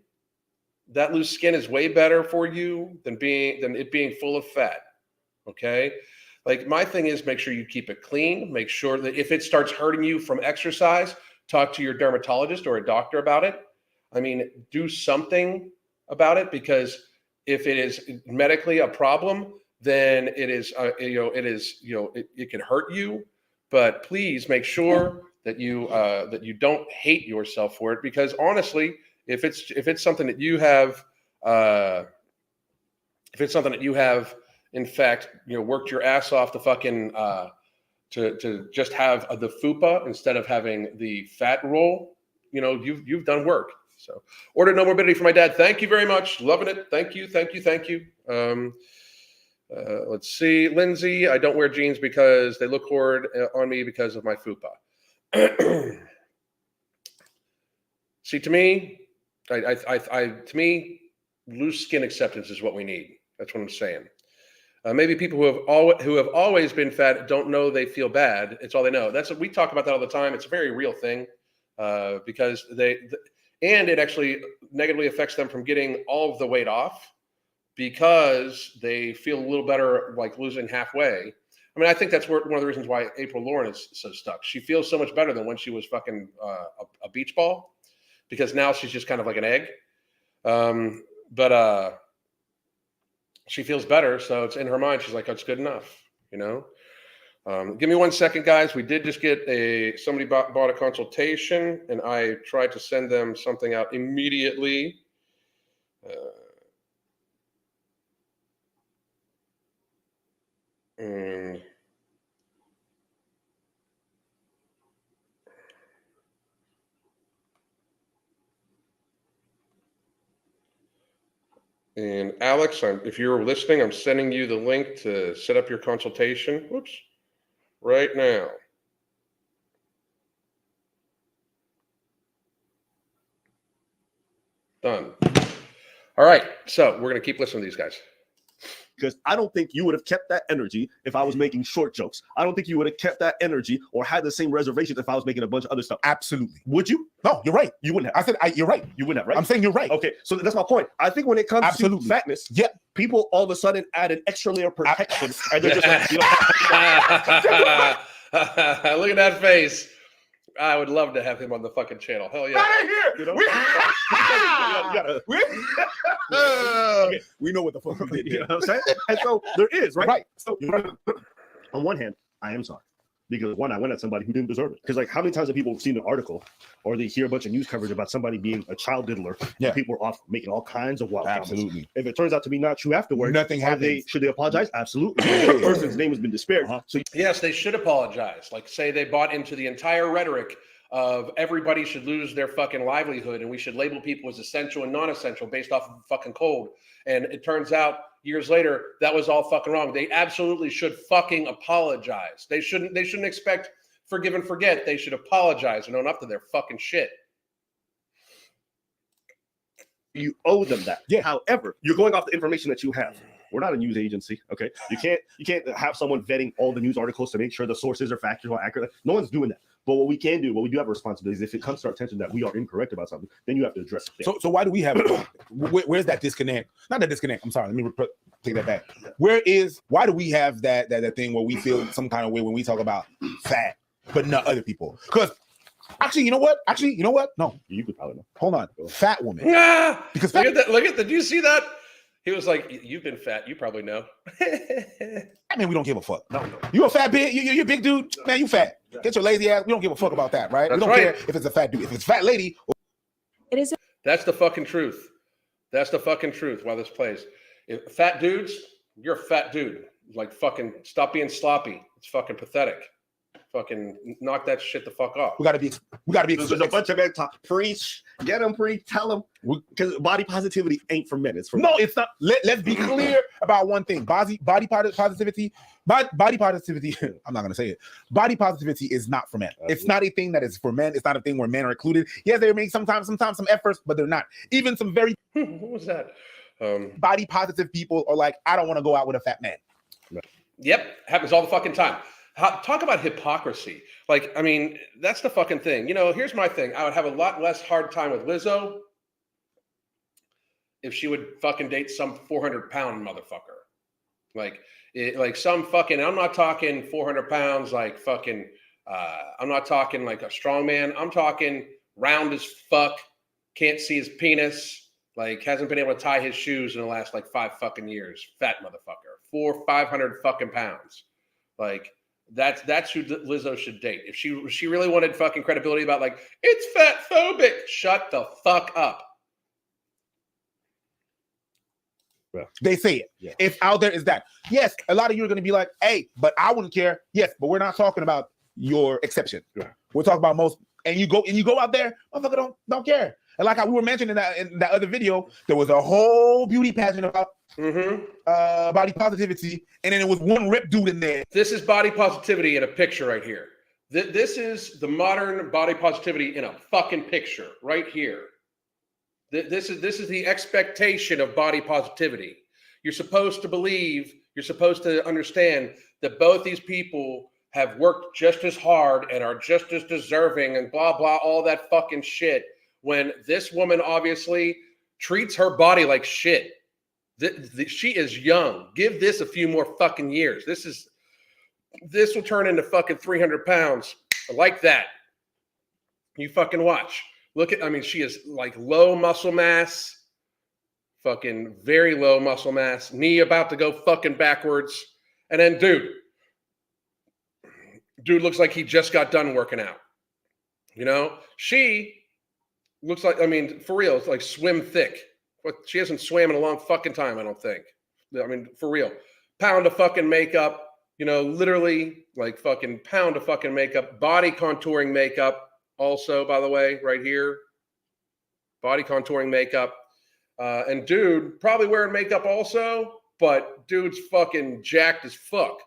is way better for you than it being full of fat. Okay. Like, my thing is, make sure you keep it clean. Make sure that if it starts hurting you from exercise, talk to your dermatologist or a doctor about it. I mean, do something about it, because if it is medically a problem, then it is, it can hurt you. But please make sure that you don't hate yourself for it, because honestly, if it's something that you have, in fact, worked your ass off to fucking to just have the fupa instead of having the fat roll, you've done work. So, order No Morbidity for my dad. Thank you very much. Loving it. Thank you. Let's see, Lindsay. I don't wear jeans because they look horrid on me because of my fupa. See, to me, to me, loose skin acceptance is what we need. That's what I'm saying. Maybe people who have always been fat don't know they feel bad. It's all they know. That's what we talk about that all the time. It's a very real thing because and it actually negatively affects them from getting all of the weight off because they feel a little better like losing halfway. I mean, I think that's one of the reasons why April Lauren is so stuck. She feels so much better than when she was fucking a beach ball, because now she's just kind of like an egg. But she feels better, so it's in her mind. She's like, "Oh, it's good enough," you know. Give me 1 second, guys. We did just get somebody bought a consultation, and I tried to send them something out immediately. And Alex, if you're listening, I'm sending you the link to set up your consultation. Whoops, right now. Done. All right, so we're gonna keep listening to these guys. Because I don't think you would have kept that energy if I was making short jokes. I don't think you would have kept that energy or had the same reservations if I was making a bunch of other stuff. Absolutely. Would you? No, you're right. You wouldn't have. I said you're right. You wouldn't have, right? I'm saying you're right. Okay, so that's my point. I think when it comes Absolutely. to fatness, Yeah. people all of a sudden add an extra layer of protection, and they're just like, you know, look at that face. I would love to have him on the fucking channel. Hell yeah. Out of here. You know? We know what the fuck we did. You know what I'm saying? And so there is, right? Right. So on one hand, I am sorry. Because one, I went at somebody who didn't deserve it. Because like, how many times have people seen an article or they hear a bunch of news coverage about somebody being a child diddler? Yeah. People are off making all kinds of wild comments. Absolutely. If it turns out to be not true afterwards, Nothing happens. should they apologize? Absolutely. The person's name has been disparaged. So Yes, they should apologize. Like, say they bought into the entire rhetoric of everybody should lose their fucking livelihood and we should label people as essential and non-essential based off of fucking cold. And it turns out years later that was all fucking wrong. They absolutely should fucking apologize. They shouldn't expect forgive and forget. They should apologize and own up to their fucking shit. you owe them that. Yeah. However, you're going off the information that you have. We're not a news agency, okay? You can't have someone vetting all the news articles to make sure the sources are factual, accurate. No one's doing that. But what we can do, what we do have a responsibility is if it comes to our attention that we are incorrect about something, then you have to address it. So why do we have it? Where's that disconnect? Not that disconnect. I'm sorry. Let me take that back. Why do we have that thing where we feel some kind of way when we talk about fat, but not other people? Because actually, you know what? No, You could probably know. hold on. Fat woman. Yeah. Because Look fat, at that. Look at that. Do you see that? He was like, "You've been fat. You probably know." I mean, we don't give a fuck. No. You a fat bitch? You a big dude? Man, you fat. Get your lazy ass. We don't give a fuck about that, right? That's we don't right. care if it's a fat dude. If it's a fat lady, It is That's the fucking truth. That's the fucking truth. Why this plays. If fat dudes, you're a fat dude. Like, fucking stop being sloppy. It's fucking pathetic. Fucking knock that shit the fuck off. we gotta be. There's a bunch of men talk. Preach. Get them, preach. Tell them. Because body positivity ain't for men. It's for No, it's not. Let's be clear about one thing. Body positivity. Body positivity. I'm not gonna say it. Body positivity is not for men. It's not a thing that is for men. It's not a thing where men are included. Yes, they make sometimes some efforts, but they're not. Even some very What was that? body positive people are like, I don't want to go out with a fat man. Yep, happens all the fucking time. Talk about hypocrisy. Like, I mean, that's the fucking thing. You know, here's my thing. I would have a lot less hard time with Lizzo if she would fucking date some 400-pound motherfucker. Like some fucking, I'm not talking 400 pounds like fucking, I'm not talking like a strong man. I'm talking round as fuck, can't see his penis, like hasn't been able to tie his shoes in the last like 5 fucking years. Fat motherfucker, 500 fucking pounds. Like, that's who Lizzo should date. If she really wanted fucking credibility about like, it's fat phobic, shut the fuck up. They say it. Yeah. It's out there. Is that? Yes, a lot of you are going to be like, hey, but I wouldn't care. Yes, but we're not talking about your exception. Yeah. We're talking about most. And you go out there, motherfucker don't care. And like we were mentioning in that other video, there was a whole beauty pageant about body positivity, and then there was one rip dude in there. This is body positivity in a picture right here. This is the modern body positivity in a fucking picture right here. This is the expectation of body positivity. You're supposed to believe, you're supposed to understand that both these people have worked just as hard and are just as deserving and blah, blah, all that fucking shit. When this woman obviously treats her body like shit. She is young. Give this a few more fucking years. This is This will turn into fucking 300 pounds. I like that. You fucking watch. Look at, I mean, she is like low muscle mass, fucking very low muscle mass, knee about to go fucking backwards. And then, dude looks like he just got done working out. You know, she looks like, I mean, for real, it's like swim thick. But she hasn't swam in a long fucking time, I don't think. I mean, for real. Pound of fucking makeup, you know, literally like fucking pound of fucking makeup, body contouring makeup. Also, by the way, right here, body contouring makeup. And dude, probably wearing makeup also, but dude's fucking jacked as fuck.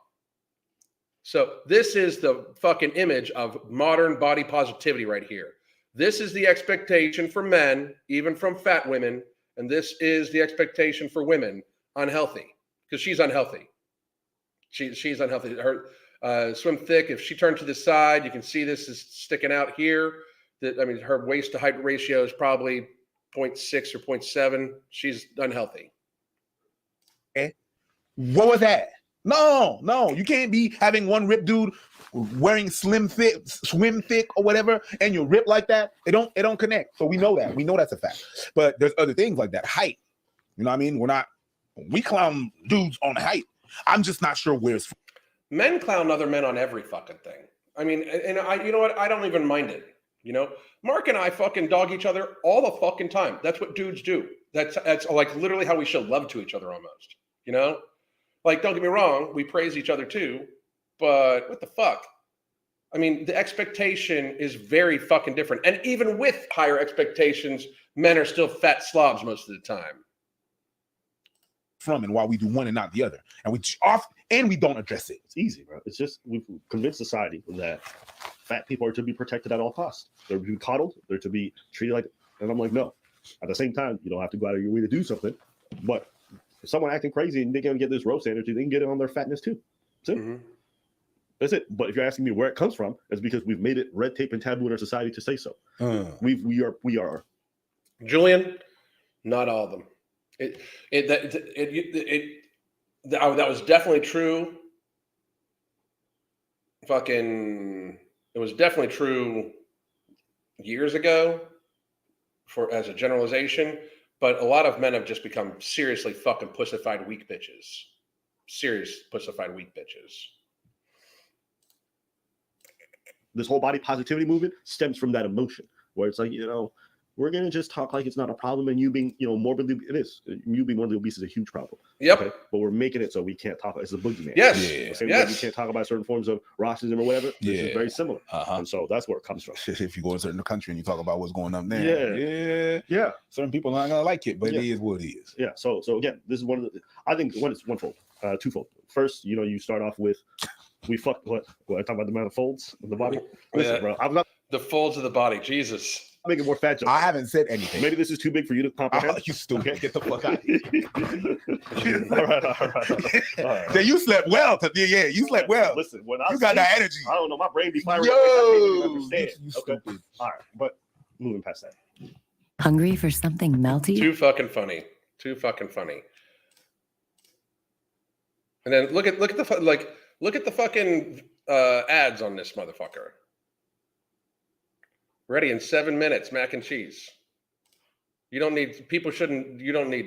So this is the fucking image of modern body positivity right here. This is the expectation for men, even from fat women. And this is the expectation for women, unhealthy, because she's unhealthy. She's unhealthy. Her swim thick. If she turned to the side, you can see this is sticking out here. I mean, her waist to height ratio is probably 0.6 or 0.7. She's unhealthy. What was that? No, you can't be having one ripped dude wearing swim thick or whatever, and you rip like that. It don't connect. So we know that. We know that's a fact. But there's other things like that. Height. You know what I mean? We clown dudes on height. I'm just not sure where it's. Men clown other men on every fucking thing. I mean, and you know what? I don't even mind it. You know, Mark and I fucking dog each other all the fucking time. That's what dudes do. That's like literally how we show love to each other almost. You know, like don't get me wrong, we praise each other too, but what the fuck? I mean, the expectation is very fucking different. And even with higher expectations, men are still fat slobs most of the time. From and why we do one and not the other, and we don't address it. It's easy, bro. It's just we've convinced society that fat people are to be protected at all costs. They're to be coddled. They're to be treated like, and I'm like, no. At the same time, you don't have to go out of your way to do something. But if someone acting crazy and they're gonna get this roast energy, they can get it on their fatness too. That's it. Mm-hmm. That's it. But if you're asking me where it comes from, it's because we've made it red tape and taboo in our society to say so. We are. Julian, not all of them. That was definitely true. It was definitely true years ago as a generalization, but a lot of men have just become seriously fucking pussified weak bitches. Serious pussified weak bitches. This whole body positivity movement stems from that emotion where it's like, you know, we're going to just talk like it's not a problem, and you being, you know, morbidly, it is. You being morbidly obese is a huge problem. Yep. Okay? But we're making it so we can't talk. It's a boogeyman. Yes. The same way we can't talk about certain forms of racism or whatever. This is very similar. And so that's where it comes from. If you go to a certain country and you talk about what's going on there. Yeah. Certain people are not going to like it, but it is what it is. Yeah. So again, this is one of the, I think it's twofold. First, you know, you start off with, we fucked what? I talk about the amount of folds in the body. Listen, bro, I'm not the folds of the body. Jesus. I'm making more fat jokes. I haven't said anything. Maybe this is too big for you to comprehend. You stupid. Get the fuck out of here. All right. Then you slept well. Yeah, you slept well. Listen, when you got that energy. I don't know. My brain be firing. Yo, I can't understand. you Okay. stupid. All right, but moving past that. Hungry for something melty? Too fucking funny. And then look at the fucking ads on this motherfucker. Ready in 7 minutes, mac and cheese. You don't need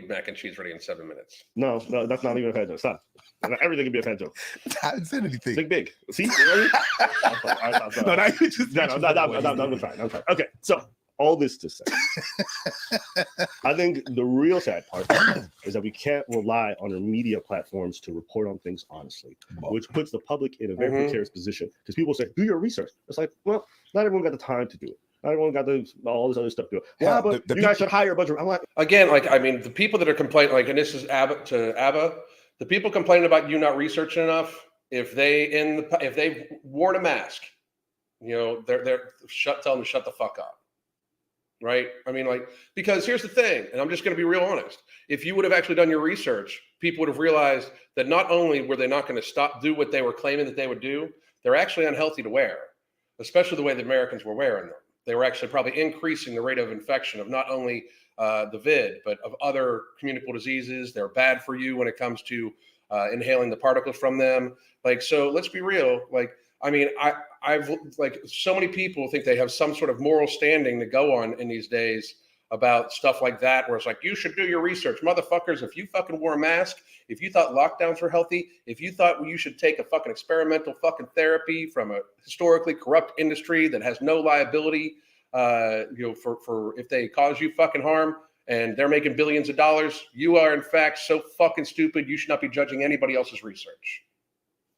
mac and cheese ready in 7 minutes. No, that's not even a fat joke. Stop. Everything can be a fat joke. I haven't said anything. Think big. See? I'm sorry. No, you just I'm trying. Okay, so all this to say, I think the real sad part is that we can't rely on our media platforms to report on things honestly, which puts the public in a very precarious position. Because people say, do your research. It's like, well, not everyone got the time to do it. Not everyone got all this other stuff to do it. Yeah, but you guys should hire a bunch of. I'm like, again, the people that are complaining, and this is Abba, the people complaining about you not researching enough. If they worn a mask, you know, tell them to shut the fuck up. Right? I mean, because here's the thing, and I'm just going to be real honest. If you would have actually done your research, people would have realized that not only were they not going to do what they were claiming that they would do, they're actually unhealthy to wear, especially the way the Americans were wearing them. They were actually probably increasing the rate of infection of not only the vid, but of other communicable diseases. They're bad for you when it comes to inhaling the particles from them. Like, so let's be real. Like, I mean, I've like so many people think they have some sort of moral standing to go on in these days about stuff like that, where it's like, you should do your research. Motherfuckers, if you fucking wore a mask, if you thought lockdowns were healthy, if you thought you should take a fucking experimental fucking therapy from a historically corrupt industry that has no liability, for if they cause you fucking harm and they're making billions of dollars, you are in fact so fucking stupid, you should not be judging anybody else's research.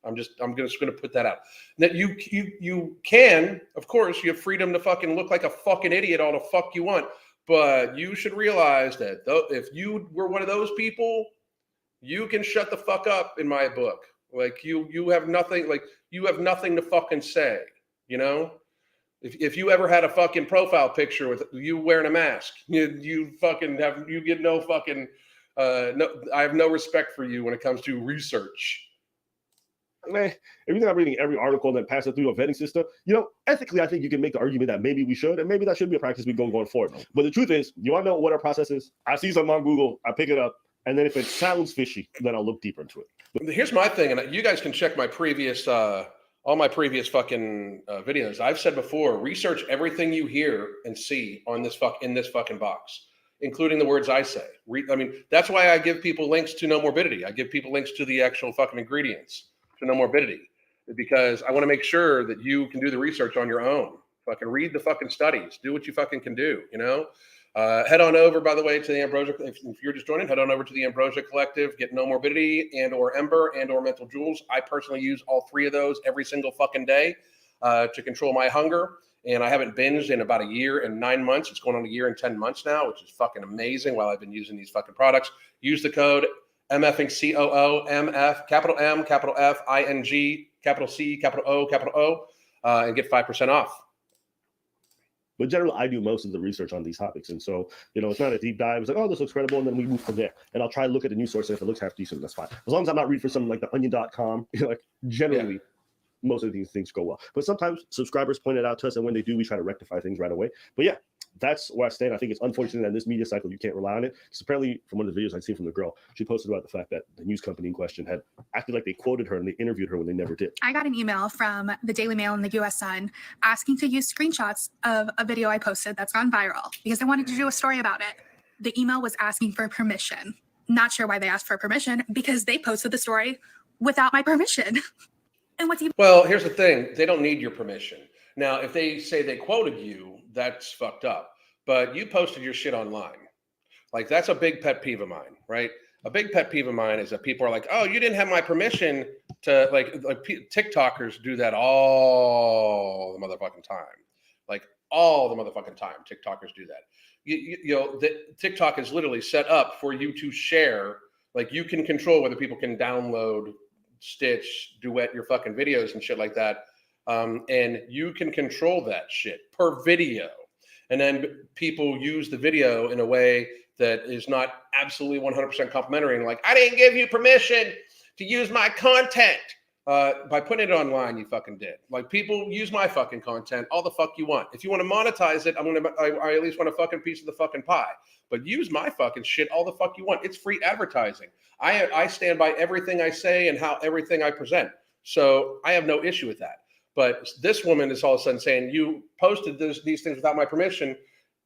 I'm just going to put that out. That you can, of course, you have freedom to fucking look like a fucking idiot all the fuck you want. But you should realize that if you were one of those people, you can shut the fuck up in my book. Like you have nothing, like you have nothing to fucking say, you know? If you ever had a fucking profile picture with you wearing a mask, you get no fucking, no, I have no respect for you when it comes to research. Man, if you're not reading every article and then pass it through a vetting system, ethically, I think you can make the argument that maybe we should, and maybe that should be a practice we go going forward. But the truth is, you want to know what our process is? I see something on Google, I pick it up, and then if it sounds fishy, then I'll look deeper into it. Here's my thing, and you guys can check my previous, all my previous fucking videos. I've said before, research everything you hear and see on this in this fucking box, including the words I say. I mean, that's why I give people links to No Morbidity. I give people links to the actual fucking ingredients to No Morbidity, because I want to make sure that you can do the research on your own. Fucking read the fucking studies. Do what you fucking can do, Head on over, by the way, to the Ambrosia. If you're just joining, head on over to the Ambrosia Collective. Get No Morbidity and or Ember and or Mental Jewels. I personally use all three of those every single fucking day to control my hunger. And I haven't binged in about a year and 9 months. It's going on a year and 10 months now, which is fucking amazing while I've been using these fucking products. Use the code MFing COO MF capital M capital F ING capital C capital O and get 5% off. But generally, I do most of the research on these topics. And so, it's not a deep dive. It's like, oh, this looks credible. And then we move from there. And I'll try to look at a news source. And if it looks half decent, that's fine. As long as I'm not reading for something like the onion.com, generally, most of these things go well. But sometimes subscribers point it out to us. And when they do, we try to rectify things right away. But yeah, that's where I stand. I think it's unfortunate that in this media cycle, you can't rely on it. Because apparently, from one of the videos I'd seen from the girl, she posted about the fact that the news company in question had acted like they quoted her and they interviewed her when they never did. I got an email from the Daily Mail and the US Sun asking to use screenshots of a video I posted that's gone viral because I wanted to do a story about it. The email was asking for permission. Not sure why they asked for permission, because they posted the story without my permission. And what's even— Well, here's the thing. They don't need your permission. Now, if they say they quoted you, that's fucked up. But you posted your shit online. Like, that's a big pet peeve of mine, right? A big pet peeve of mine is that people are like, oh, you didn't have my permission to, like TikTokers do that all the motherfucking time. Like, all the motherfucking time, TikTokers do that. TikTok is literally set up for you to share. Like, you can control whether people can download, stitch, duet your fucking videos and shit like that. And you can control that shit per video. And then people use the video in a way that is not absolutely 100% complimentary. And like, I didn't give you permission to use my content. By putting it online, you fucking did. Like, people use my fucking content all the fuck you want. If you want to monetize it, I at least want a fucking piece of the fucking pie. But use my fucking shit all the fuck you want. It's free advertising. I stand by everything I say and how everything I present. So I have no issue with that. But this woman is all of a sudden saying, you posted these things without my permission.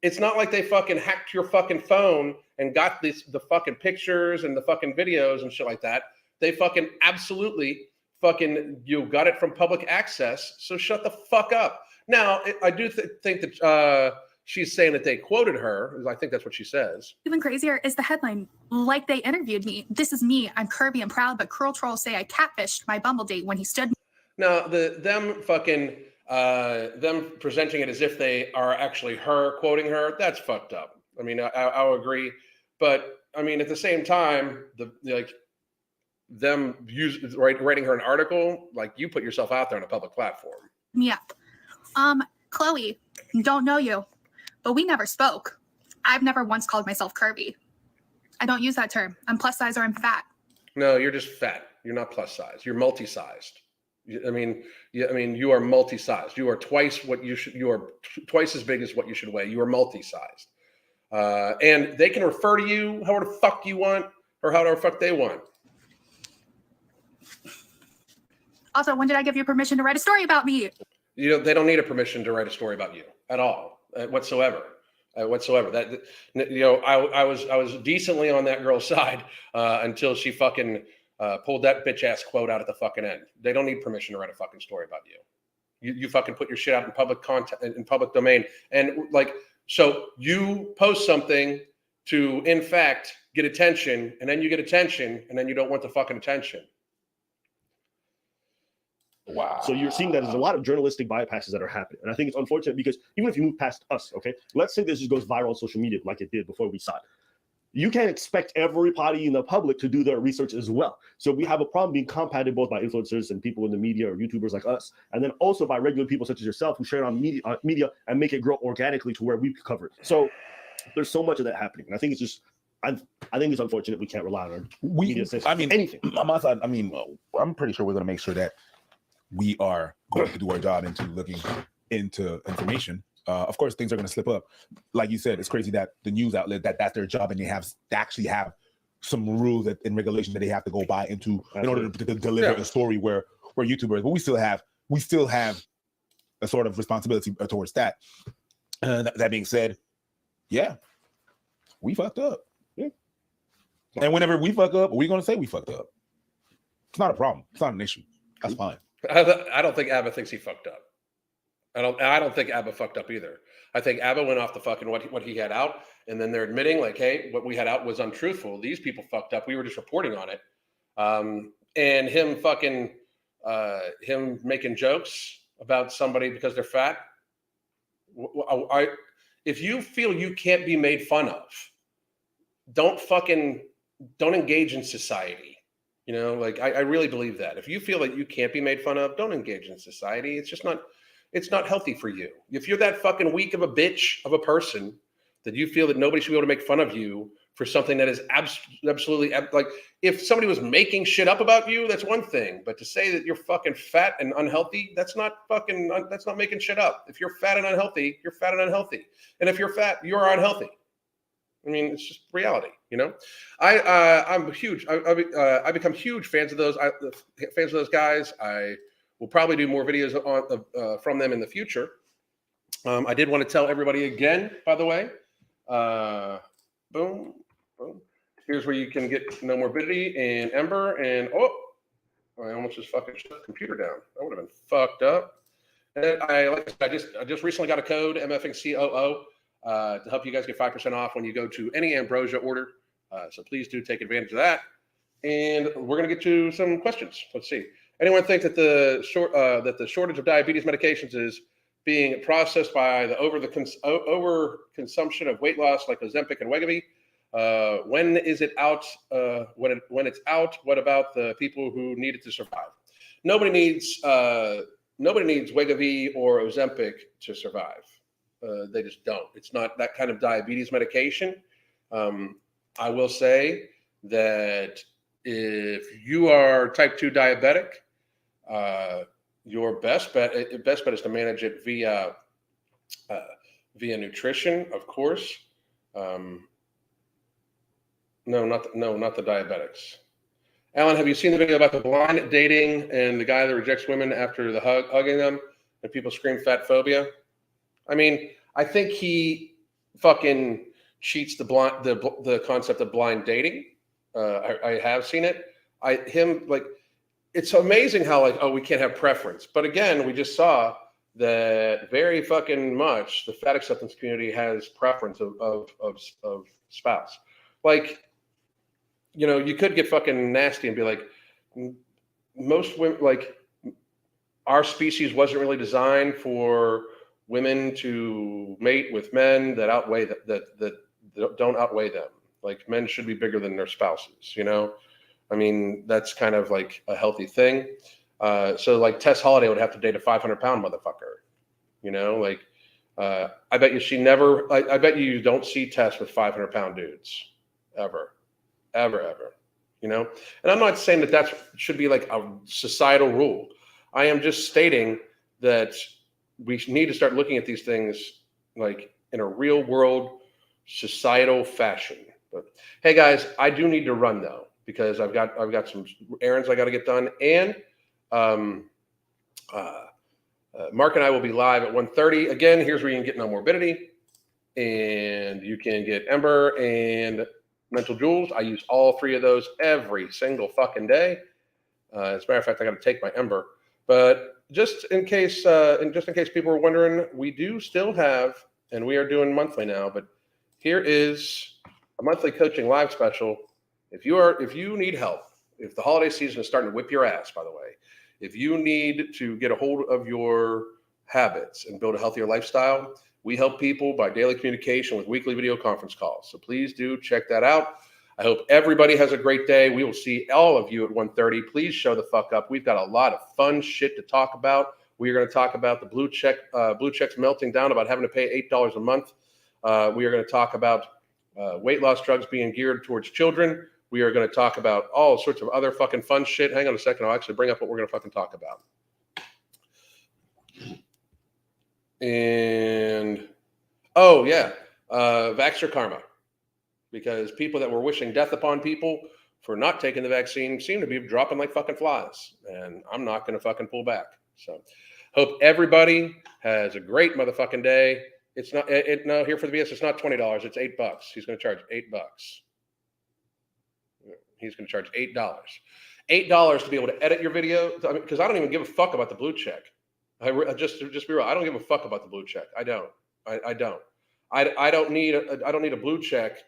It's not like they fucking hacked your fucking phone and got the fucking pictures and the fucking videos and shit like that. They fucking absolutely you got it from public access. So shut the fuck up. Now, I do think that she's saying that they quoted her. I think that's what she says. Even crazier is the headline. Like, they interviewed me. This is me. I'm curvy and proud, but curl trolls say I catfished my Bumble date when he stood. Now, them presenting it as if they are actually her quoting her, that's fucked up. I mean, I'll agree. But I mean, at the same time, them writing her an article, like, you put yourself out there on a public platform. Yeah. Chloe, don't know you, but we never spoke. I've never once called myself curvy. I don't use that term. I'm plus size or I'm fat. No, you're just fat. You're not plus size. You're multi-sized. I mean, you are multi-sized. You are twice what you should. You are twice as big as what you should weigh. You are multi-sized, and they can refer to you however the fuck you want or however the fuck they want. Also, when did I give you permission to write a story about me? You know, they don't need a permission to write a story about you at all, whatsoever. That, you know, I was decently on that girl's side until she fucking pulled that bitch ass quote out at the fucking end. They don't need permission to write a fucking story about you. You fucking put your shit out in public content, in public domain, and like, so you post something to, in fact, get attention, and then you get attention, and then you don't want the fucking attention. Wow. So you're seeing that there's a lot of journalistic bypasses that are happening. And I think it's unfortunate because even if you move past us, okay, let's say this just goes viral on social media like it did before we saw it. You can't expect everybody in the public to do their research as well. So we have a problem being compounded both by influencers and people in the media or YouTubers like us, and then also by regular people such as yourself who share it on media and make it grow organically to where we cover it. So there's so much of that happening. And I think it's just, I think it's unfortunate we can't rely on our media system. I mean, anything. On my side, I mean, I'm pretty sure we're going to make sure that we are going to do our job into looking into information. Of course, things are going to slip up. Like you said, it's crazy that the news outlet, that's their job, and they actually have some rules and regulations that they have to go by in order to deliver a story where YouTubers, but we still have a sort of responsibility towards that. That being said, yeah, we fucked up. Yeah. And whenever we fuck up, we're going to say we fucked up. It's not a problem. It's not an issue. That's fine. I don't think Abba thinks he fucked up. I don't think Abba fucked up either. I think Abba went off the fucking what he had out, and then they're admitting like, hey, what we had out was untruthful. These people fucked up. We were just reporting on it. And him fucking him making jokes about somebody because they're fat. If you feel you can't be made fun of, don't engage in society. You know, like I really believe that. If you feel like you can't be made fun of, don't engage in society. It's not healthy for you. If you're that fucking weak of a bitch of a person that you feel that nobody should be able to make fun of you for something that is absolutely like, if somebody was making shit up about you, that's one thing. But to say that you're fucking fat and unhealthy, that's not making shit up. If you're fat and unhealthy, you're fat and unhealthy. And if you're fat, you're unhealthy. I mean, it's just reality, you know. I'm huge. I become huge fans of those guys. I will probably do more videos from them in the future. I did want to tell everybody again, by the way. Boom, boom. Here's where you can get No Morbidity and Ember. And I almost just fucking shut the computer down. That would have been fucked up. And I just recently got a code MFingCOO. To help you guys get 5% off when you go to any Ambrosia order. So please do take advantage of that. And we're going to get to some questions. Let's see. Anyone think that the shortage of diabetes medications is being processed by the overconsumption of weight loss like Ozempic and Wegovy? When is it out? When it's out, what about the people who need it to survive? Nobody needs Wegovy or Ozempic to survive. They just don't. It's not that kind of diabetes medication. I will say that if you are type 2 diabetic, your best bet is to manage it via nutrition, of course. No, not the diabetics. Alan, have you seen the video about the blind dating and the guy that rejects women after the hugging them and people scream fat phobia? I mean, I think he fucking cheats the concept of blind dating. I have seen it. It's amazing how we can't have preference. But again, we just saw that very fucking much the fat acceptance community has preference of spouse. Like, you know, you could get fucking nasty and be like, most women, like, our species wasn't really designed for women to mate with men that outweigh that don't outweigh them. Like, men should be bigger than their spouses, you know? I mean, that's kind of like a healthy thing. So like Tess Holiday would have to date a 500-pound motherfucker, you know? Like, I bet you I bet you don't see Tess with 500-pound dudes ever, you know? And I'm not saying that should be like a societal rule. I am just stating that we need to start looking at these things like in a real world societal fashion. But hey guys, I do need to run though, because I've got some errands I got to get done, and Mark and I will be live at 1:30. Again, here's where you can get No Morbidity, and you can get Ember and Mental Jewels. I use all three of those every single fucking day. As a matter of fact, I got to take my Ember. But just in case people are wondering, we do still have, and we are doing monthly now. But here is a monthly coaching live special. If you need help, if the holiday season is starting to whip your ass, by the way, if you need to get a hold of your habits and build a healthier lifestyle, we help people by daily communication with weekly video conference calls. So please do check that out. I hope everybody has a great day. We will see all of you at 1:30. Please show the fuck up. We've got a lot of fun shit to talk about. We are going to talk about the blue checks melting down, about having to pay $8 a month. We are going to talk about weight loss drugs being geared towards children. We are going to talk about all sorts of other fucking fun shit. Hang on a second. I'll actually bring up what we're going to fucking talk about. And, oh, yeah, Vaxxer karma. Because people that were wishing death upon people for not taking the vaccine seem to be dropping like fucking flies. And I'm not going to fucking pull back. So hope everybody has a great motherfucking day. It's not, no, here for the BS, it's not $20. It's $8. He's going to charge $8. He's going to charge $8. $8 to be able to edit your video. Because I don't even give a fuck about the blue check. Just be real. I don't give a fuck about the blue check. I don't. I don't. I don't need a blue check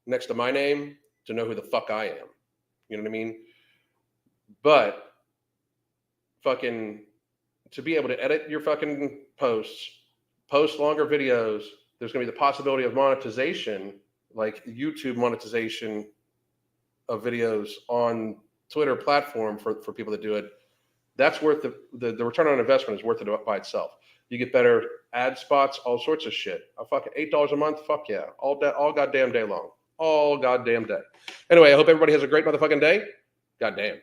next to my name to know who the fuck I am. You know what I mean? But fucking to be able to edit your fucking posts, post longer videos, there's going to be the possibility of monetization, like YouTube monetization of videos on Twitter platform for people that do it. That's worth the return on investment is worth it by itself. You get better ad spots, all sorts of shit. A fucking $8 a month, fuck yeah, all goddamn day long, all goddamn day. Anyway, I hope everybody has a great motherfucking day. Goddamn.